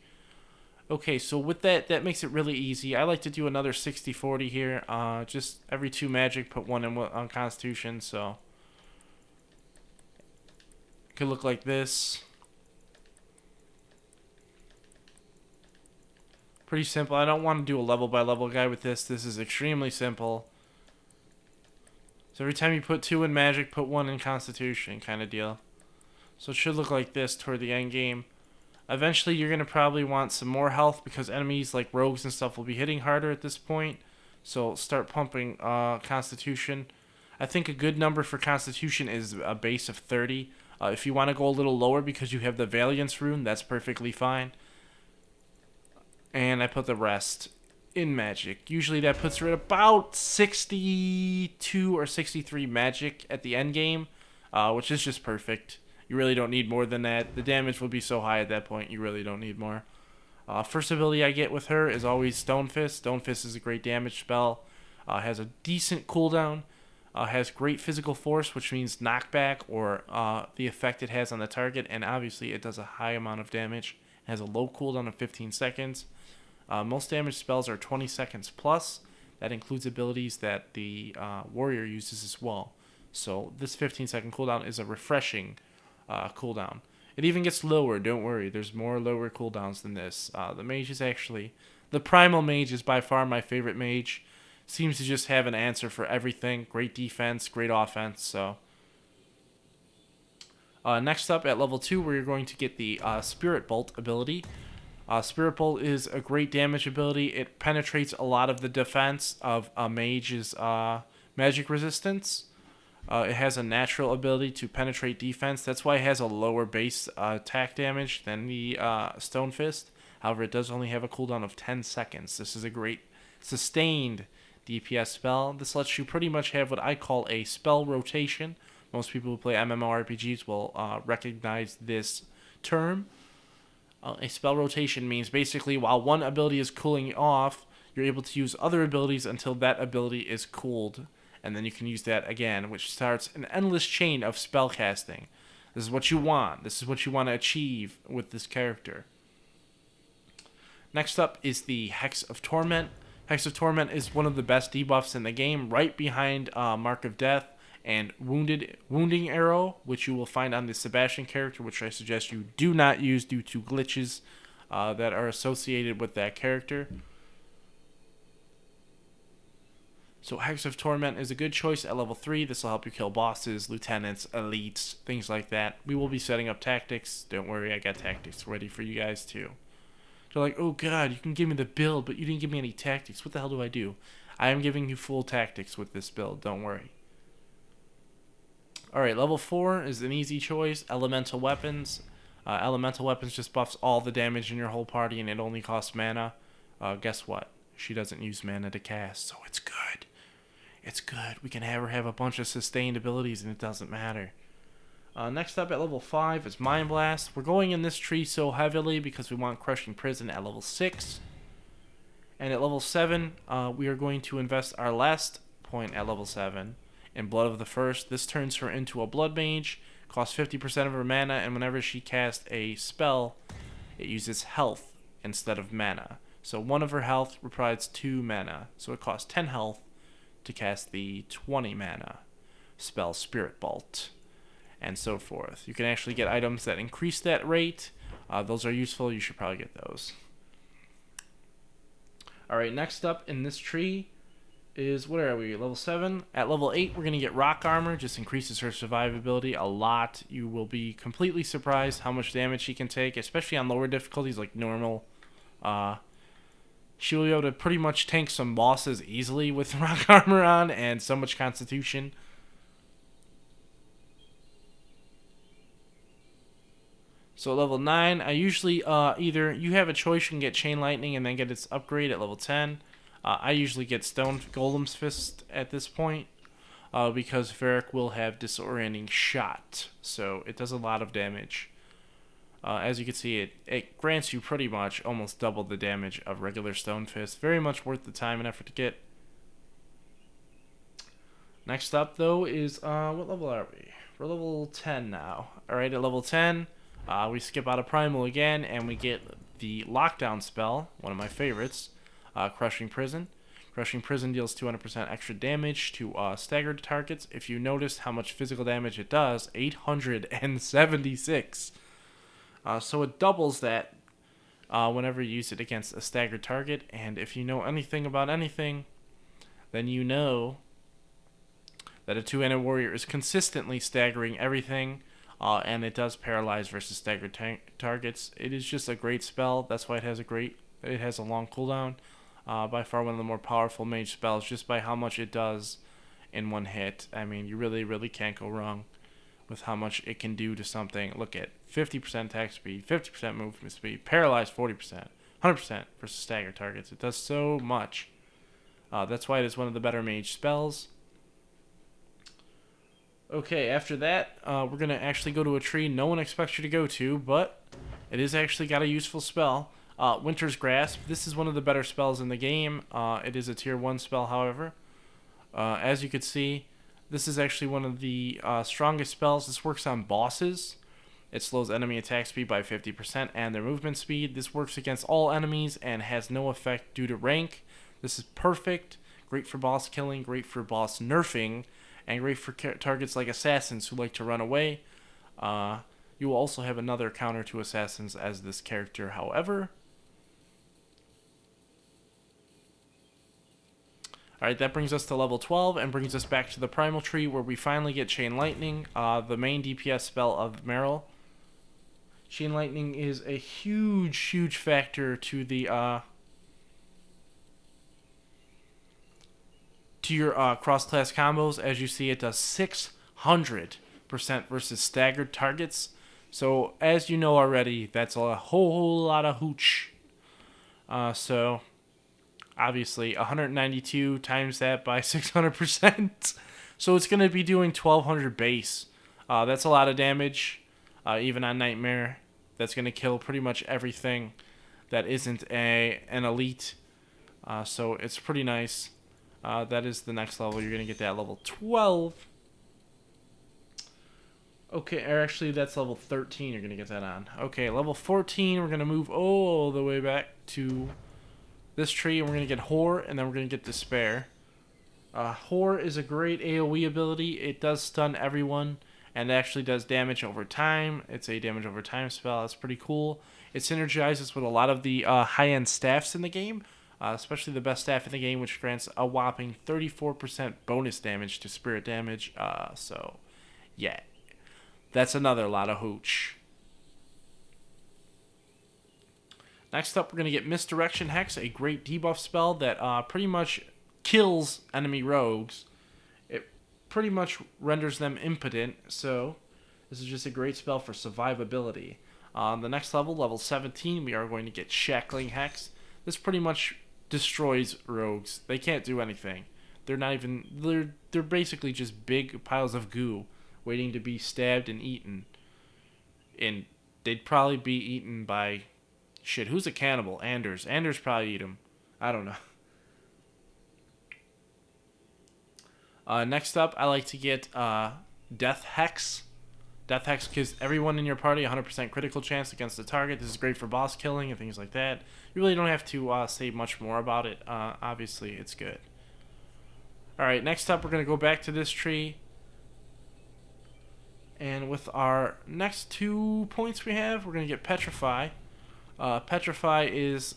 Okay, so with that makes it really easy. I like to do another 60-40 here. Just every 2 magic, put 1 on constitution. So it could look like this. Pretty simple. I don't want to do a level by level guide with this. This is extremely simple. So every time you put 2 in magic, put 1 in constitution kind of deal. So it should look like this toward the end game. Eventually you're going to probably want some more health because enemies like rogues and stuff will be hitting harder at this point. So start pumping constitution. I think a good number for constitution is a base of 30. If you want to go a little lower because you have the Valiance rune, that's perfectly fine. And I put the rest in magic. Usually that puts her at about 62 or 63 magic at the end game, which is just perfect. You really don't need more than that. The damage will be so high at that point, you really don't need more. First ability I get with her is always Stone Fist. Stone Fist is a great damage spell. Has a decent cooldown. Has great physical force, which means knockback or the effect it has on the target. And obviously it does a high amount of damage. It has a low cooldown of 15 seconds. Most damage spells are 20 seconds plus. That includes abilities that the warrior uses as well. So this 15-second cooldown is a refreshing cooldown. It even gets lower, don't worry. There's more lower cooldowns than this. The mage is actually... The primal mage is by far my favorite mage. Seems to just have an answer for everything. Great defense, great offense. So next up at level 2, we're going to get the Spirit Bolt ability. Spirit Bolt is a great damage ability. It penetrates a lot of the defense of a mage's magic resistance. It has a natural ability to penetrate defense. That's why it has a lower base attack damage than the Stone Fist. However, it does only have a cooldown of 10 seconds. This is a great sustained DPS spell. This lets you pretty much have what I call a spell rotation. Most people who play MMORPGs will recognize this term. A spell rotation means basically while one ability is cooling off, you're able to use other abilities until that ability is cooled. And then you can use that again, which starts an endless chain of spell casting. This is what you want. This is what you want to achieve with this character. Next up is the Hex of Torment. Hex of Torment is one of the best debuffs in the game, right behind Mark of Death and Wounding Arrow, which you will find on the Sebastian character, which I suggest you do not use due to glitches that are associated with that character. So Hex of Torment is a good choice at level 3. This will help you kill bosses, lieutenants, elites, things like that. We will be setting up tactics. Don't worry, I got tactics ready for you guys too. They're like, oh god, you can give me the build, but you didn't give me any tactics. What the hell do I do? I am giving you full tactics with this build, don't worry. Alright, level 4 is an easy choice. Elemental Weapons. Elemental Weapons just buffs all the damage in your whole party, and it only costs mana. Guess what? She doesn't use mana to cast, so it's good. It's good. We can have her have a bunch of sustained abilities, and it doesn't matter. Next up at level 5 is Mind Blast. We're going in this tree so heavily because we want Crushing Prison at level 6. And at level 7, we are going to invest our last point at level 7 in Blood of the First. This turns her into a Blood Mage, costs 50% of her mana, and whenever she casts a spell, it uses health instead of mana. So 1 of her health provides 2 mana, so it costs 10 health to cast the 20 mana spell Spirit Bolt, and so forth. You can actually get items that increase that rate. Those are useful. You should probably get those. Alright, next up in this tree is, what are we, level 7? At level 8, we're going to get Rock Armor. Just increases her survivability a lot. You will be completely surprised how much damage she can take, especially on lower difficulties like normal. She will be able to pretty much tank some bosses easily with Rock Armor on and so much Constitution. So level 9, I usually either you have a choice, you can get Chain Lightning and then get its upgrade at level 10. I usually get Stone Golem's Fist at this point because Varick will have Disorienting Shot, so it does a lot of damage. As you can see, it grants you pretty much almost double the damage of regular Stone Fist. Very much worth the time and effort to get. Next up, though, is, what level are we? We're level 10 now. Alright, at level 10, we skip out of Primal again, and we get the Lockdown spell, one of my favorites, Crushing Prison. Crushing Prison deals 200% extra damage to staggered targets. If you notice how much physical damage it does, 876. So it doubles that whenever you use it against a staggered target. And if you know anything about anything, then you know that a two-handed warrior is consistently staggering everything, and it does paralyze versus staggered targets. It is just a great spell. That's why it has a long cooldown. By far one of the more powerful mage spells, just by how much it does in one hit. I mean, you really, really can't go wrong with how much it can do to something. Look at 50% attack speed, 50% movement speed, paralyzed 40%, 100% versus staggered targets. It does so much. That's why it is one of the better mage spells. Okay, after that, we're going to actually go to a tree no one expects you to go to, but it is actually got a useful spell. Winter's Grasp. This is one of the better spells in the game. It is a tier 1 spell, however. As you can see, this is actually one of the strongest spells. This works on bosses. It slows enemy attack speed by 50% and their movement speed. This works against all enemies and has no effect due to rank. This is perfect. Great for boss killing, great for boss nerfing, and great for targets like assassins who like to run away. You will also have another counter to assassins as this character, however. Alright, that brings us to level 12 and brings us back to the primal tree where we finally get Chain Lightning, the main DPS spell of Merrill. Chain Lightning is a huge factor to the to your cross-class combos. As you see, it does 600% versus staggered targets. So, as you know already, that's a whole lot of hooch. So, obviously, 192 times that by 600%. So, it's going to be doing 1200 base. That's a lot of damage, even on Nightmare. That's going to kill pretty much everything that isn't an elite. So, it's pretty nice. That is the next level. You're going to get that level 12. Okay, or actually that's level 13 you're going to get that on. Okay, level 14, we're going to move all the way back to this tree, and we're going to get Whore, and then we're going to get Despair. Whore is a great AoE ability. It does stun everyone, and it actually does damage over time. It's a damage over time spell. That's pretty cool. It synergizes with a lot of the high-end staffs in the game, especially the best staff in the game, which grants a whopping 34% bonus damage to spirit damage. So, yeah. That's another lot of hooch. Next up, we're going to get Misdirection Hex, a great debuff spell that pretty much kills enemy rogues. It pretty much renders them impotent, so this is just a great spell for survivability. On the next level, level 17, we are going to get Shackling Hex. This pretty much destroys rogues. They can't do anything. They're not even... They're basically just big piles of goo waiting to be stabbed and eaten. And they'd probably be eaten by... Shit, who's a cannibal? Andrus. Andrus probably eat him. I don't know. Next up, I like to get Death Hex. Death Hex gives everyone in your party 100% critical chance against the target. This is great for boss killing and things like that. You really don't have to say much more about it. Obviously, it's good. Alright, next up, we're going to go back to this tree. And with our next 2 points we have, we're going to get Petrify. Petrify is...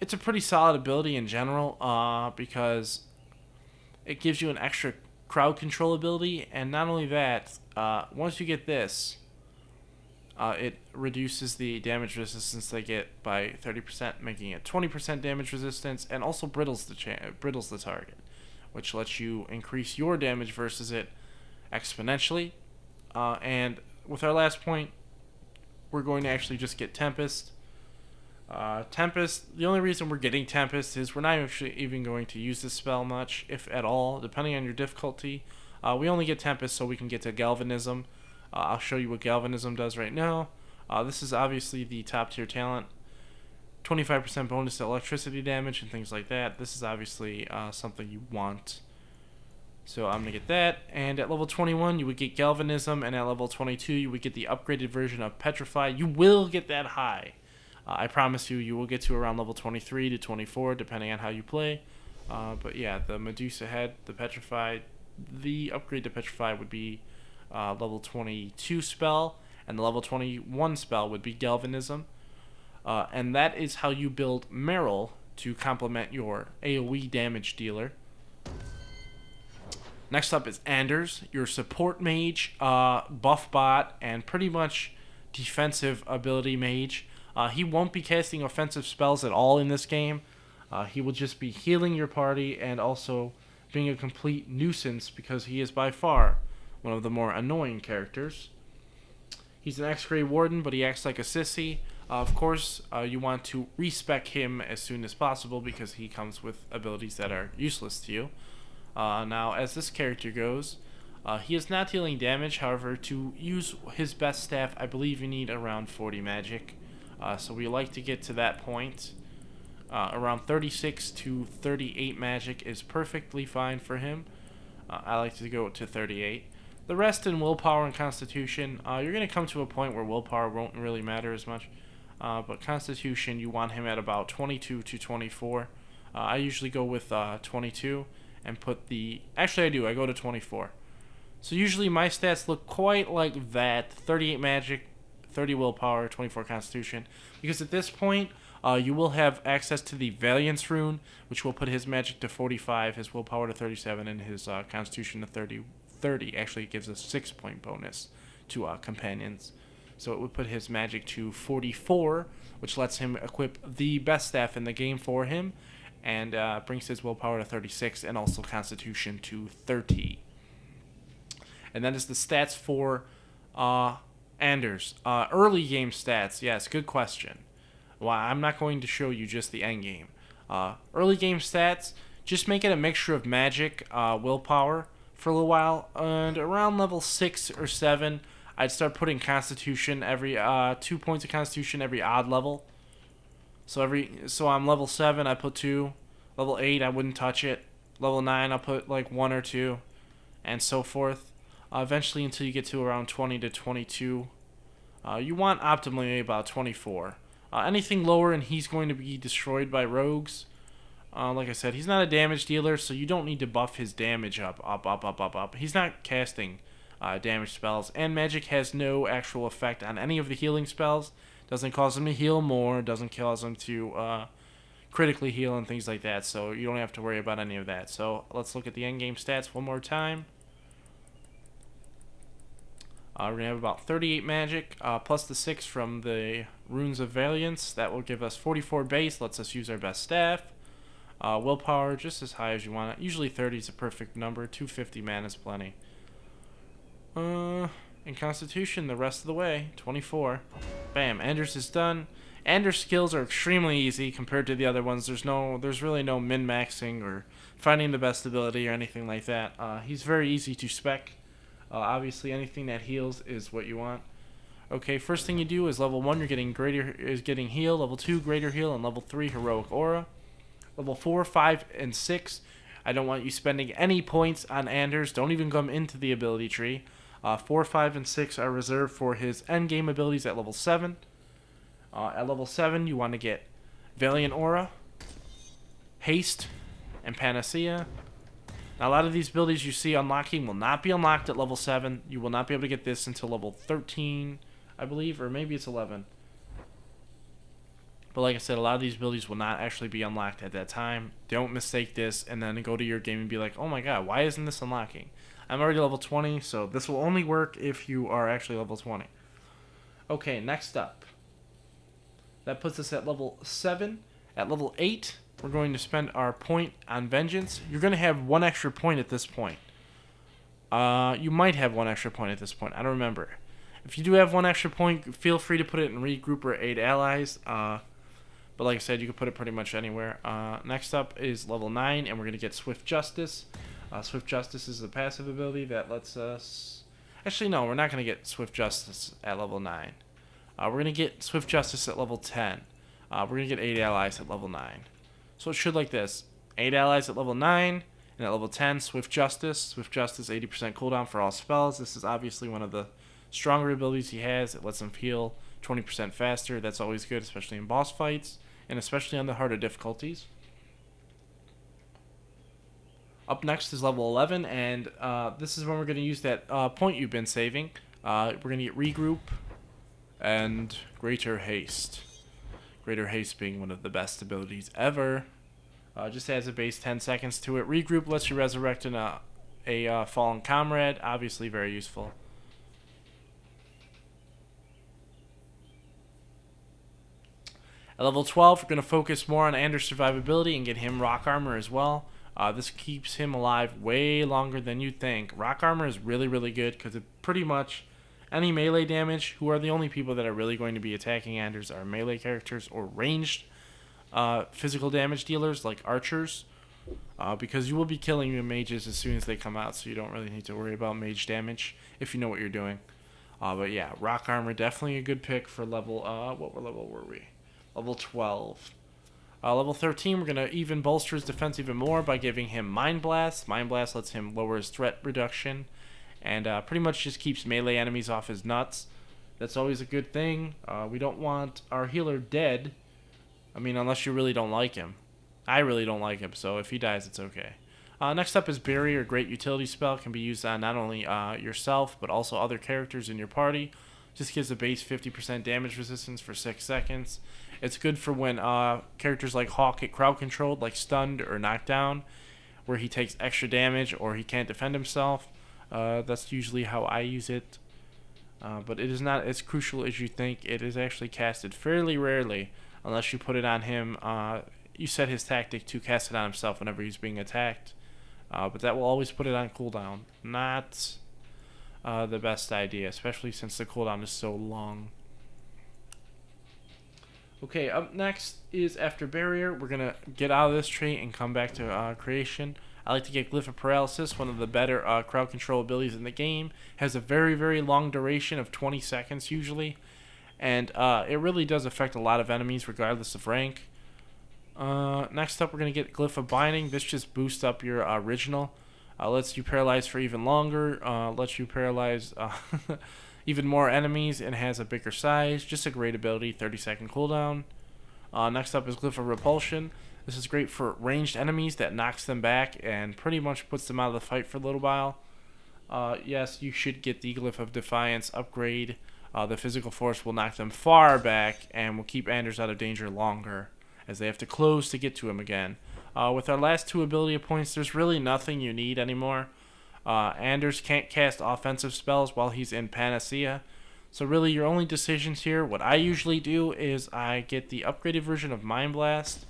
It's a pretty solid ability in general, because it gives you an extra crowd control ability, and not only that, once you get this, it reduces the damage resistance they get by 30%, making it 20% damage resistance, and also brittles the target, which lets you increase your damage versus it exponentially. And with our last point, we're going to actually just get Tempest. Tempest, the only reason we're getting Tempest is we're not actually even going to use this spell much, if at all, depending on your difficulty. We only get Tempest so we can get to Galvanism. I'll show you what Galvanism does right now. This is obviously the top tier talent. 25% bonus to electricity damage and things like that. This is obviously something you want. So I'm going to get that. And at level 21, you would get Galvanism. And at level 22, you would get the upgraded version of Petrify. You will get that high. I promise you will get to around level 23 to 24, depending on how you play. But yeah, the Medusa head, the Petrified, the upgrade to Petrify would be level 22 spell. And the level 21 spell would be Galvanism. And that is how you build Merrill to complement your AoE damage dealer. Next up is Andrus, your support mage, buff bot, and pretty much defensive ability mage. He won't be casting offensive spells at all in this game. He will just be healing your party and also being a complete nuisance because he is by far one of the more annoying characters. He's an X-Ray Warden, but he acts like a sissy. Of course, you want to respec him as soon as possible because he comes with abilities that are useless to you. Now, as this character goes, he is not dealing damage. However, to use his best staff, I believe you need around 40 magic. So we like to get to that point. Around 36 to 38 magic is perfectly fine for him. I like to go to 38. The rest in willpower and constitution, you're going to come to a point where willpower won't really matter as much. But constitution, you want him at about 22 to 24. I usually go with 22 and put the... Actually, I do. I go to 24. So usually my stats look quite like that. 38 magic, 30 willpower, 24 constitution. Because at this point, you will have access to the Valiance rune, which will put his magic to 45, his willpower to 37, and his constitution to 30. Actually, it gives a 6-point bonus to companions. So it would put his magic to 44, which lets him equip the best staff in the game for him, and brings his willpower to 36, and also constitution to 30. And that is the stats for Andrus. Early game stats, yes, good question. Well, I'm not going to show you just the end game. Early game stats, just make it a mixture of magic, willpower for a little while, and around level 6 or 7, I'd start putting constitution every 2 points of constitution every odd level. So I'm level 7, I put 2. Level 8, I wouldn't touch it. Level 9, I'll put like 1 or 2, and so forth. Eventually, until you get to around 20 to 22, you want optimally about 24. Anything lower, and he's going to be destroyed by rogues. Like I said, he's not a damage dealer, so you don't need to buff his damage up. He's not casting damage spells, and magic has no actual effect on any of the healing spells. Doesn't cause him to heal more, doesn't cause him to critically heal and things like that, so you don't have to worry about any of that. So let's look at the endgame stats one more time. We're going to have about 38 magic, plus the 6 from the Runes of Valiance. That will give us 44 base, lets us use our best staff. Willpower, just as high as you want it. Usually 30 is a perfect number. 250 mana is plenty. In Constitution, the rest of the way, 24. Bam, Andrus is done. Andrus skills are extremely easy compared to the other ones. There's really no min-maxing or finding the best ability or anything like that. He's very easy to spec. Obviously, anything that heals is what you want. Okay, first thing you do is level 1, you're getting heal. Level 2, greater heal, and level 3, heroic aura. Level 4, 5, and 6, I don't want you spending any points on Andrus. Don't even come into the ability tree. 4, 5, and 6 are reserved for his endgame abilities at level 7. At level 7, you want to get Valiant Aura, Haste, and Panacea. Now, a lot of these abilities you see unlocking will not be unlocked at level 7. You will not be able to get this until level 13, I believe, or maybe it's 11. But like I said, a lot of these abilities will not actually be unlocked at that time. Don't mistake this and then go to your game and be like, oh my god, why isn't this unlocking? I'm already level 20, so this will only work if you are actually level 20. Okay, next up. That puts us at level 7. At level 8, we're going to spend our point on Vengeance. You're going to have 1 extra point at this point. You might have 1 extra point at this point. I don't remember. If you do have 1 extra point, feel free to put it in Regroup or Aid Allies. But like I said, you can put it pretty much anywhere. Next up is level 9, and we're going to get Swift Justice. Swift Justice is the passive ability that lets us... Actually, no, we're not going to get Swift Justice at level 9. We're going to get Swift Justice at level 10. We're going to get 8 allies at level 9. So it should like this. 8 allies at level 9, and at level 10, Swift Justice. Swift Justice, 80% cooldown for all spells. This is obviously one of the stronger abilities he has. It lets him heal 20% faster. That's always good, especially in boss fights, and especially on the harder difficulties. Up next is level 11, and this is when we're going to use that point you've been saving. We're going to get Regroup and Greater Haste. Greater Haste being one of the best abilities ever. Just adds a base 10 seconds to it. Regroup lets you resurrect a fallen comrade. Obviously very useful. At level 12, we're going to focus more on Andrus' survivability and get him rock armor as well. This keeps him alive way longer than you think. Rock armor is really, really good because it pretty much any melee damage, who are the only people that are really going to be attacking Andrus are melee characters or ranged physical damage dealers like archers, because you will be killing the mages as soon as they come out, so you don't really need to worry about mage damage if you know what you're doing. But yeah, rock armor definitely a good pick for level. What level were we? Level 12. Level 13, we're gonna even bolster his defense even more by giving him Mind Blast. Mind Blast lets him lower his threat reduction, and pretty much just keeps melee enemies off his nuts. That's always a good thing. We don't want our healer dead. I mean, unless you really don't like him. I really don't like him, so if he dies, it's okay. Next up is Barrier, a great utility spell. Can be used on not only yourself, but also other characters in your party. Just gives a base 50% damage resistance for 6 seconds. It's good for when characters like Hawk get crowd controlled, like stunned or knocked down, where he takes extra damage or he can't defend himself. That's usually how I use it. But it is not as crucial as you think. It is actually casted fairly rarely, unless you put it on him. You set his tactic to cast it on himself whenever he's being attacked. But that will always put it on cooldown. Not the best idea, especially since the cooldown is so long. Okay, up next is after Barrier. We're going to get out of this tree and come back to Creation. I like to get Glyph of Paralysis, one of the better crowd control abilities in the game. Has a very, very long duration of 20 seconds usually. And it really does affect a lot of enemies regardless of rank. Next up, we're going to get Glyph of Binding. This just boosts up your original. Lets you paralyze for even longer. Lets you paralyze even more enemies, and has a bigger size. Just a great ability, 30-second cooldown. Next up is Glyph of Repulsion. This is great for ranged enemies that knocks them back and pretty much puts them out of the fight for a little while. Yes, you should get the Glyph of Defiance upgrade. The physical force will knock them far back and will keep Andrus out of danger longer, as they have to close to get to him again. With our last 2 ability points, there's really nothing you need anymore. Andrus can't cast offensive spells while he's in Panacea. So really your only decisions here, what I usually do is I get the upgraded version of Mind Blast.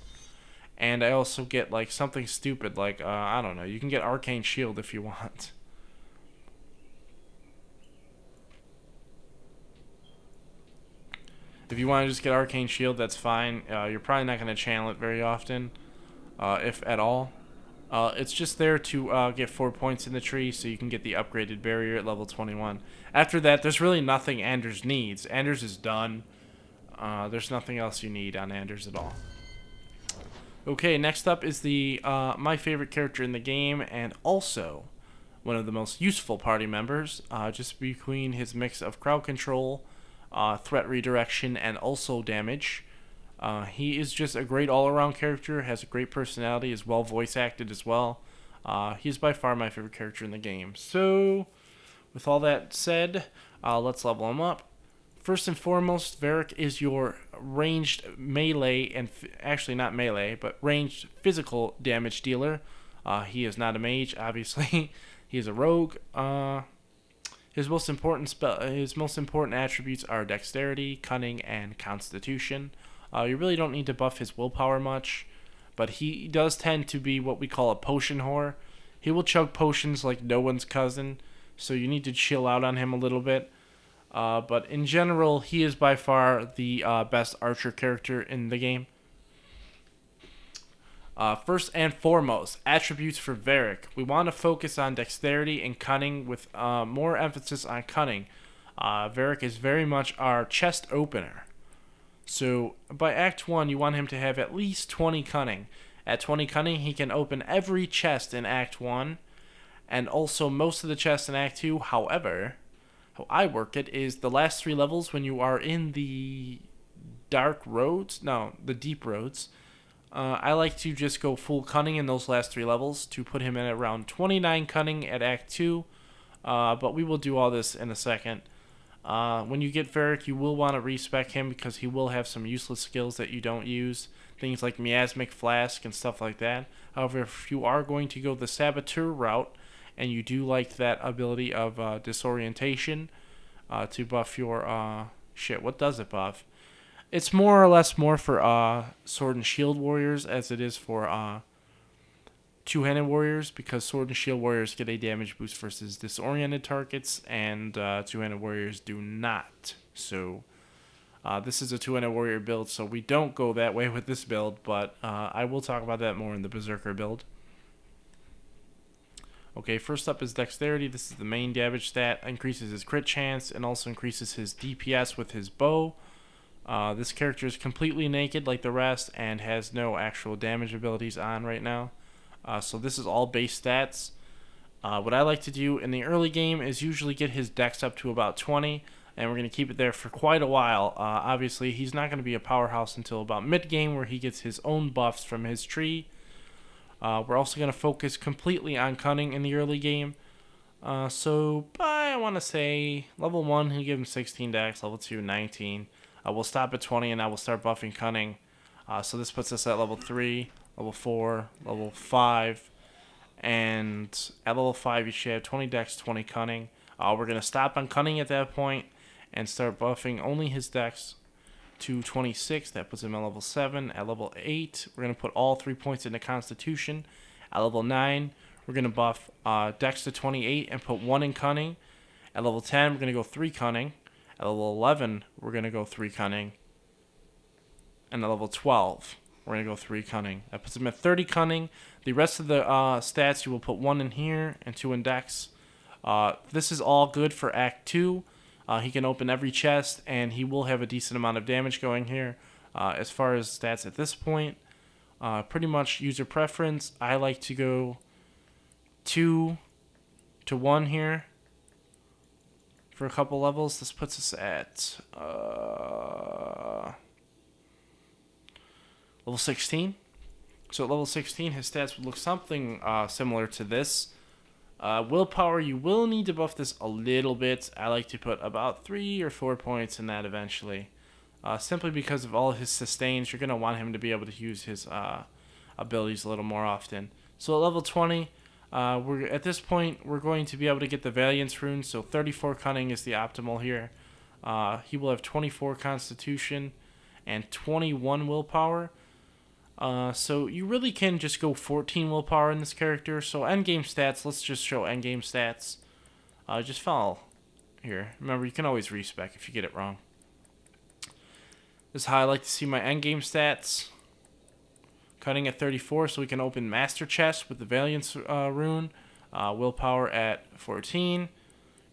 And I also get like something stupid like, I don't know, you can get Arcane Shield if you want. If you want to just get Arcane Shield, that's fine. You're probably not going to channel it very often, if at all. It's just there to get 4 points in the tree, so you can get the upgraded Barrier at level 21. After that, there's really nothing Andrus needs. Andrus is done. There's nothing else you need on Andrus at all. Okay, next up is the my favorite character in the game, and also one of the most useful party members, just between his mix of crowd control, threat redirection, and also damage. He is just a great all-around character, has a great personality, is well voice acted as well. He's by far my favorite character in the game. So, with all that said, let's level him up. First and foremost, Varick is your ranged melee, and actually not melee, but ranged physical damage dealer. He is not a mage, obviously. He is a rogue. His most important attributes are dexterity, cunning, and constitution. You really don't need to buff his willpower much, but he does tend to be what we call a potion whore. He will chug potions like no one's cousin, so you need to chill out on him a little bit. But in general, he is by far the best archer character in the game. First and foremost, attributes for Varick. We want to focus on dexterity and cunning with more emphasis on cunning. Varick is very much our chest opener. So by Act 1, you want him to have at least 20 cunning. At 20 cunning, he can open every chest in Act 1, and also most of the chests in Act 2. However, how I work it is the last 3 levels when you are in the deep roads, I like to just go full cunning in those last 3 levels to put him in around 29 cunning at Act 2, but we will do all this in a second. When you get Varick, you will want to respec him because he will have some useless skills that you don't use. Things like Miasmic Flask and stuff like that. However, if you are going to go the Saboteur route, and you do like that ability of Disorientation to buff your... what does it buff? It's more or less more for Sword and Shield Warriors as it is for two-handed warriors, because sword and shield warriors get a damage boost versus disoriented targets, and two-handed warriors do not. So this is a two-handed warrior build, so we don't go that way with this build, but I will talk about that more in the Berserker build. Okay, first up is Dexterity. This is the main damage stat. Increases his crit chance and also increases his DPS with his bow. This character is completely naked like the rest and has no actual damage abilities on right now. So this is all base stats. What I like to do in the early game is usually get his dex up to about 20, and we're going to keep it there for quite a while. Obviously, he's not going to be a powerhouse until about mid-game, where he gets his own buffs from his tree. We're also going to focus completely on cunning in the early game. So I want to say level 1, he'll give him 16 dex, level 2, 19. We'll stop at 20, and I will start buffing cunning. So this puts us at level 3, level 4, level 5. And at level 5, you should have 20 dex, 20 cunning. We're going to stop on cunning at that point and start buffing only his dex to 26. That puts him at level 7. At level 8, we're going to put all 3 points into Constitution. At level 9, we're going to buff dex to 28 and put 1 in cunning. At level 10, we're going to go 3 cunning. At level 11, we're going to go 3 cunning. And at level 12, we're going to go 3 cunning. That puts him at 30 cunning. The rest of the stats, you will put 1 in here and 2 in dex. This is all good for Act 2. He can open every chest, and he will have a decent amount of damage going here. As far as stats at this point, pretty much user preference. I like to go 2 to 1 here for a couple levels. This puts us at level 16. So at level 16, his stats would look something similar to this. Willpower, you will need to buff this a little bit. I like to put about 3 or 4 points in that eventually. Simply because of all his sustains, you're going to want him to be able to use his abilities a little more often. So at level 20, at this point, we're going to be able to get the Valiance rune. So 34 cunning is the optimal here. He will have 24 constitution and 21 willpower. So you really can just go 14 willpower in this character. So endgame stats, let's just show endgame stats. Just follow here. Remember, you can always respec if you get it wrong. This is how I like to see my endgame stats. Cutting at 34, so we can open Master Chest with the Valiance rune. Willpower at 14.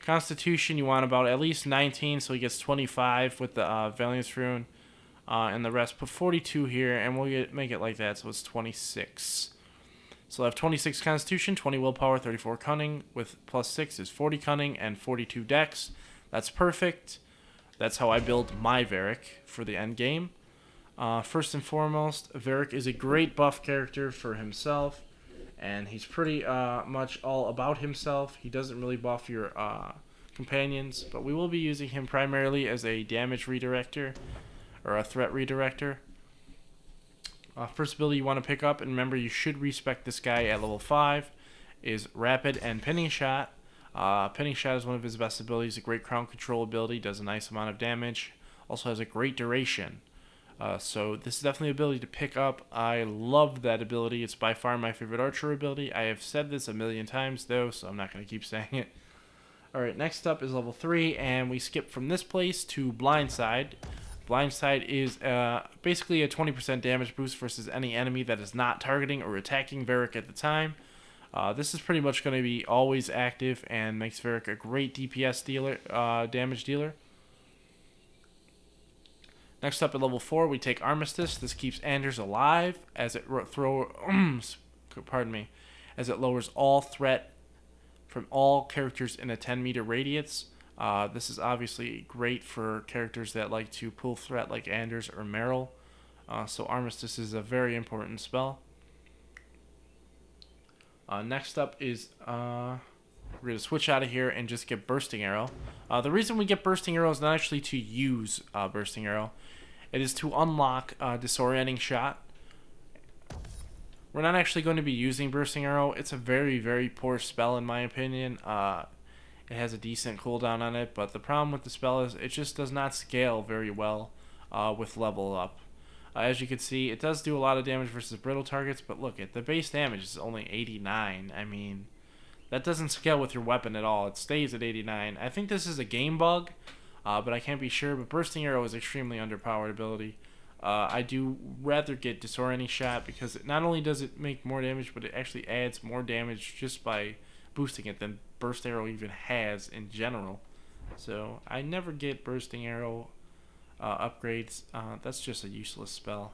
Constitution, you want about at least 19, so he gets 25 with the Valiance rune. And the rest, put 42 here, and we'll make it like that, so it's 26. So I have 26 Constitution, 20 Willpower, 34 Cunning, with plus 6 is 40 Cunning and 42 Dex. That's perfect. That's how I build my Varick for the end game. First and foremost, Varick is a great buff character for himself, and he's pretty much all about himself. He doesn't really buff your companions, but we will be using him primarily as a damage redirector, or a threat redirector. First ability you want to pick up, and remember you should respec this guy at level 5, is Rapid and Pinning Shot. Pinning Shot is one of his best abilities, a great crown control ability, does a nice amount of damage, also has a great duration. So this is definitely an ability to pick up. I love that ability. It's by far my favorite archer ability. I have said this a million times though, so I'm not going to keep saying it. Alright, next up is level 3, and we skip from this place to Blindside. Blindside is basically a 20% damage boost versus any enemy that is not targeting or attacking Varick at the time. This is pretty much going to be always active and makes Varick a great DPS dealer, damage dealer. Next up at level 4, we take Armistice. This keeps Andrus alive as it as it lowers all threat from all characters in a 10-meter radius. This is obviously great for characters that like to pull threat like Andrus or Merrill. So Armistice is a very important spell. Next up is we're going to switch out of here and just get Bursting Arrow. The reason we get Bursting Arrow is not actually to use Bursting Arrow. It is to unlock Disorienting Shot. We're not actually going to be using Bursting Arrow. It's a very, very poor spell in my opinion. It has a decent cooldown on it, but the problem with the spell is it just does not scale very well with level up. As you can see, it does do a lot of damage versus brittle targets, but look, the base damage is only 89. I mean, that doesn't scale with your weapon at all. It stays at 89. I think this is a game bug, but I can't be sure. But Bursting Arrow is extremely underpowered ability. I do rather get Disorienting Shot because not only does it make more damage, but it actually adds more damage just by boosting it than Burst Arrow even has in general. So I never get Bursting Arrow upgrades. That's just a useless spell.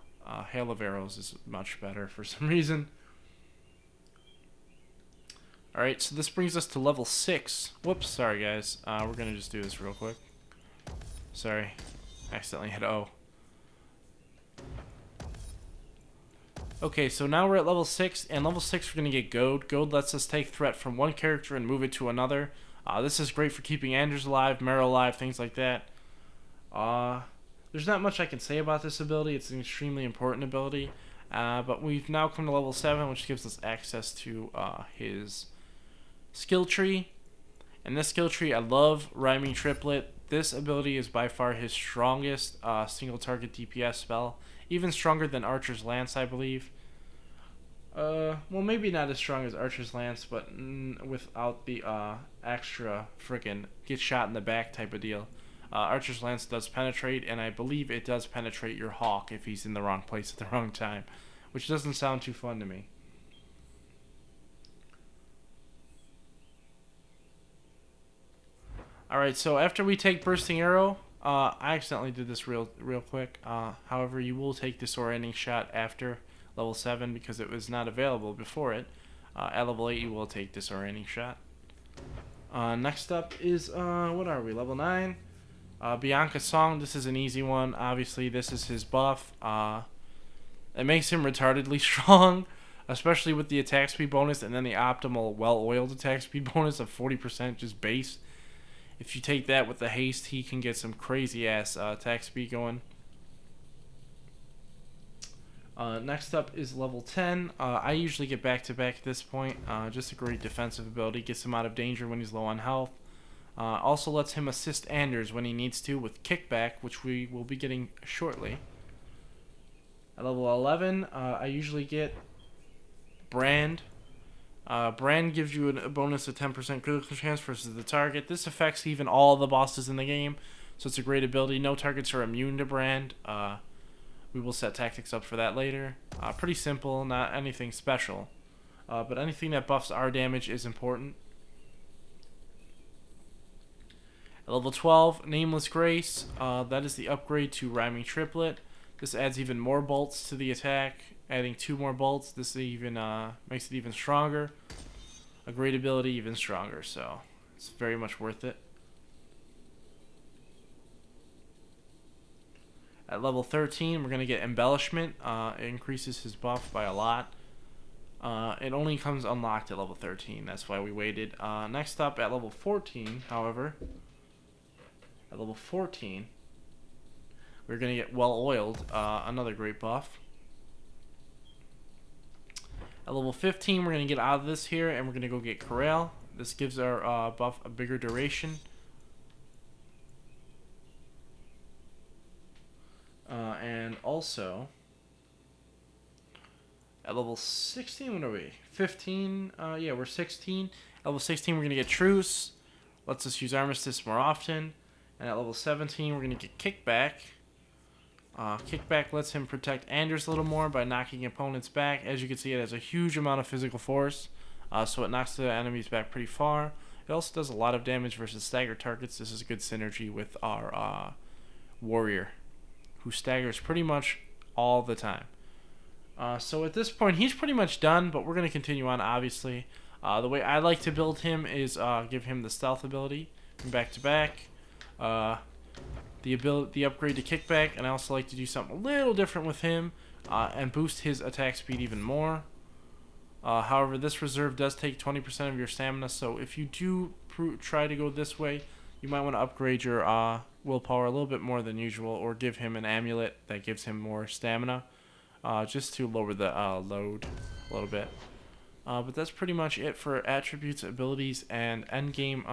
Hail of Arrows is much better for some reason. Alright, so this brings us to level 6. Whoops, sorry guys. We're going to just do this real quick. Sorry, accidentally hit O. Okay, so now we're at level 6, and level 6 we're going to get Goad. Goad lets us take threat from one character and move it to another. This is great for keeping Andrus alive, Merrill alive, things like that. There's not much I can say about this ability. It's an extremely important ability. But we've now come to level 7, which gives us access to his skill tree. And this skill tree, I love Rhyming Triplet. This ability is by far his strongest single target DPS spell. Even stronger than Archer's Lance, I believe. Well, maybe not as strong as Archer's Lance, but without the extra frickin' get shot in the back type of deal. Archer's Lance does penetrate, and I believe it does penetrate your Hawk if he's in the wrong place at the wrong time, which doesn't sound too fun to me. Alright, so after we take Bursting Arrow, I accidentally did this real quick. However, you will take Disorienting Shot after level 7 because it was not available before it. At level 8, you will take Disorienting Shot. Next up is, what are we, level 9? Bianca's Song. This is an easy one. Obviously, this is his buff. It makes him retardedly strong, especially with the attack speed bonus and then the optimal well-oiled attack speed bonus of 40% just base. If you take that with the haste, he can get some crazy-ass attack speed going. Next up is level 10. I usually get back-to-back at this point. Just a great defensive ability. Gets him out of danger when he's low on health. Also lets him assist Andrus when he needs to with Kickback, which we will be getting shortly. At level 11, I usually get Brand. Brand gives you a bonus of 10% critical chance versus the target. This affects even all the bosses in the game, so it's a great ability. No targets are immune to Brand. We will set tactics up for that later. Pretty simple, not anything special. But anything that buffs our damage is important. At level 12, Nameless Grace. That is the upgrade to Rhyming Triplet. This adds even more bolts to the attack. Adding 2 more bolts, this even makes it even stronger. A great ability, even stronger, so it's very much worth it. At level 13, we're going to get Embellishment. It increases his buff by a lot. It only comes unlocked at level 13, that's why we waited. Next up, at level 14, however, at level 14, we're going to get Well-Oiled, another great buff. At level 15, we're going to get out of this here, and we're going to go get Corral. This gives our buff a bigger duration. And also, at level 16, what are we? 15? Yeah, we're 16. At level 16, we're going to get Truce. Lets us use Armistice more often. And at level 17, we're going to get Kickback. Kickback lets him protect Andrus a little more by knocking opponents back. As you can see, it has a huge amount of physical force, so it knocks the enemies back pretty far. It also does a lot of damage versus staggered targets. This is a good synergy with our warrior, who staggers pretty much all the time. So at this point, he's pretty much done, but we're going to continue on, obviously. The way I like to build him is give him the stealth ability from back to back. The upgrade to Kickback, and I also like to do something a little different with him and boost his attack speed even more. However, this reserve does take 20% of your stamina, so if you do try to go this way, you might want to upgrade your willpower a little bit more than usual, or give him an amulet that gives him more stamina, just to lower the load a little bit. But that's pretty much it for attributes, abilities, and endgame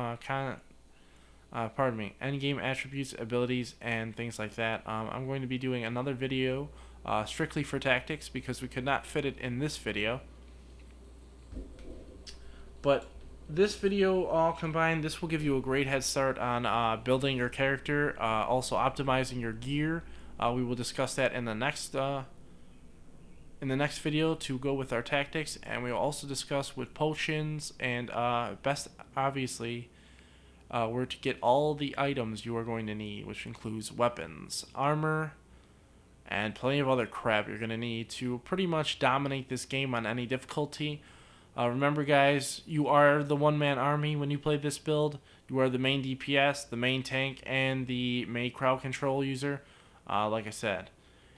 endgame attributes, abilities, and things like that. I'm going to be doing another video strictly for tactics because we could not fit it in this video. But this video all combined, this will give you a great head start on building your character, also optimizing your gear. We will discuss that in the next video to go with our tactics, and we will also discuss with potions and best, obviously, where to get all the items you are going to need, which includes weapons, armor, and plenty of other crap you're going to need to pretty much dominate this game on any difficulty. Remember, guys, you are the one-man army when you play this build. You are the main DPS, the main tank, and the main crowd control user. Like I said,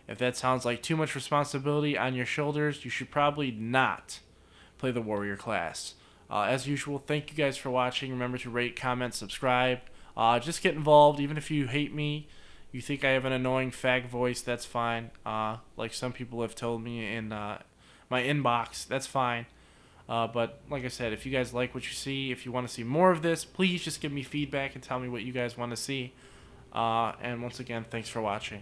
if that sounds like too much responsibility on your shoulders, you should probably not play the warrior class. As usual, thank you guys for watching. Remember to rate, comment, subscribe. Just get involved. Even if you hate me, you think I have an annoying fag voice, that's fine. Like some people have told me in my inbox, that's fine. But like I said, if you guys like what you see, if you want to see more of this, please just give me feedback and tell me what you guys want to see. And once again, thanks for watching.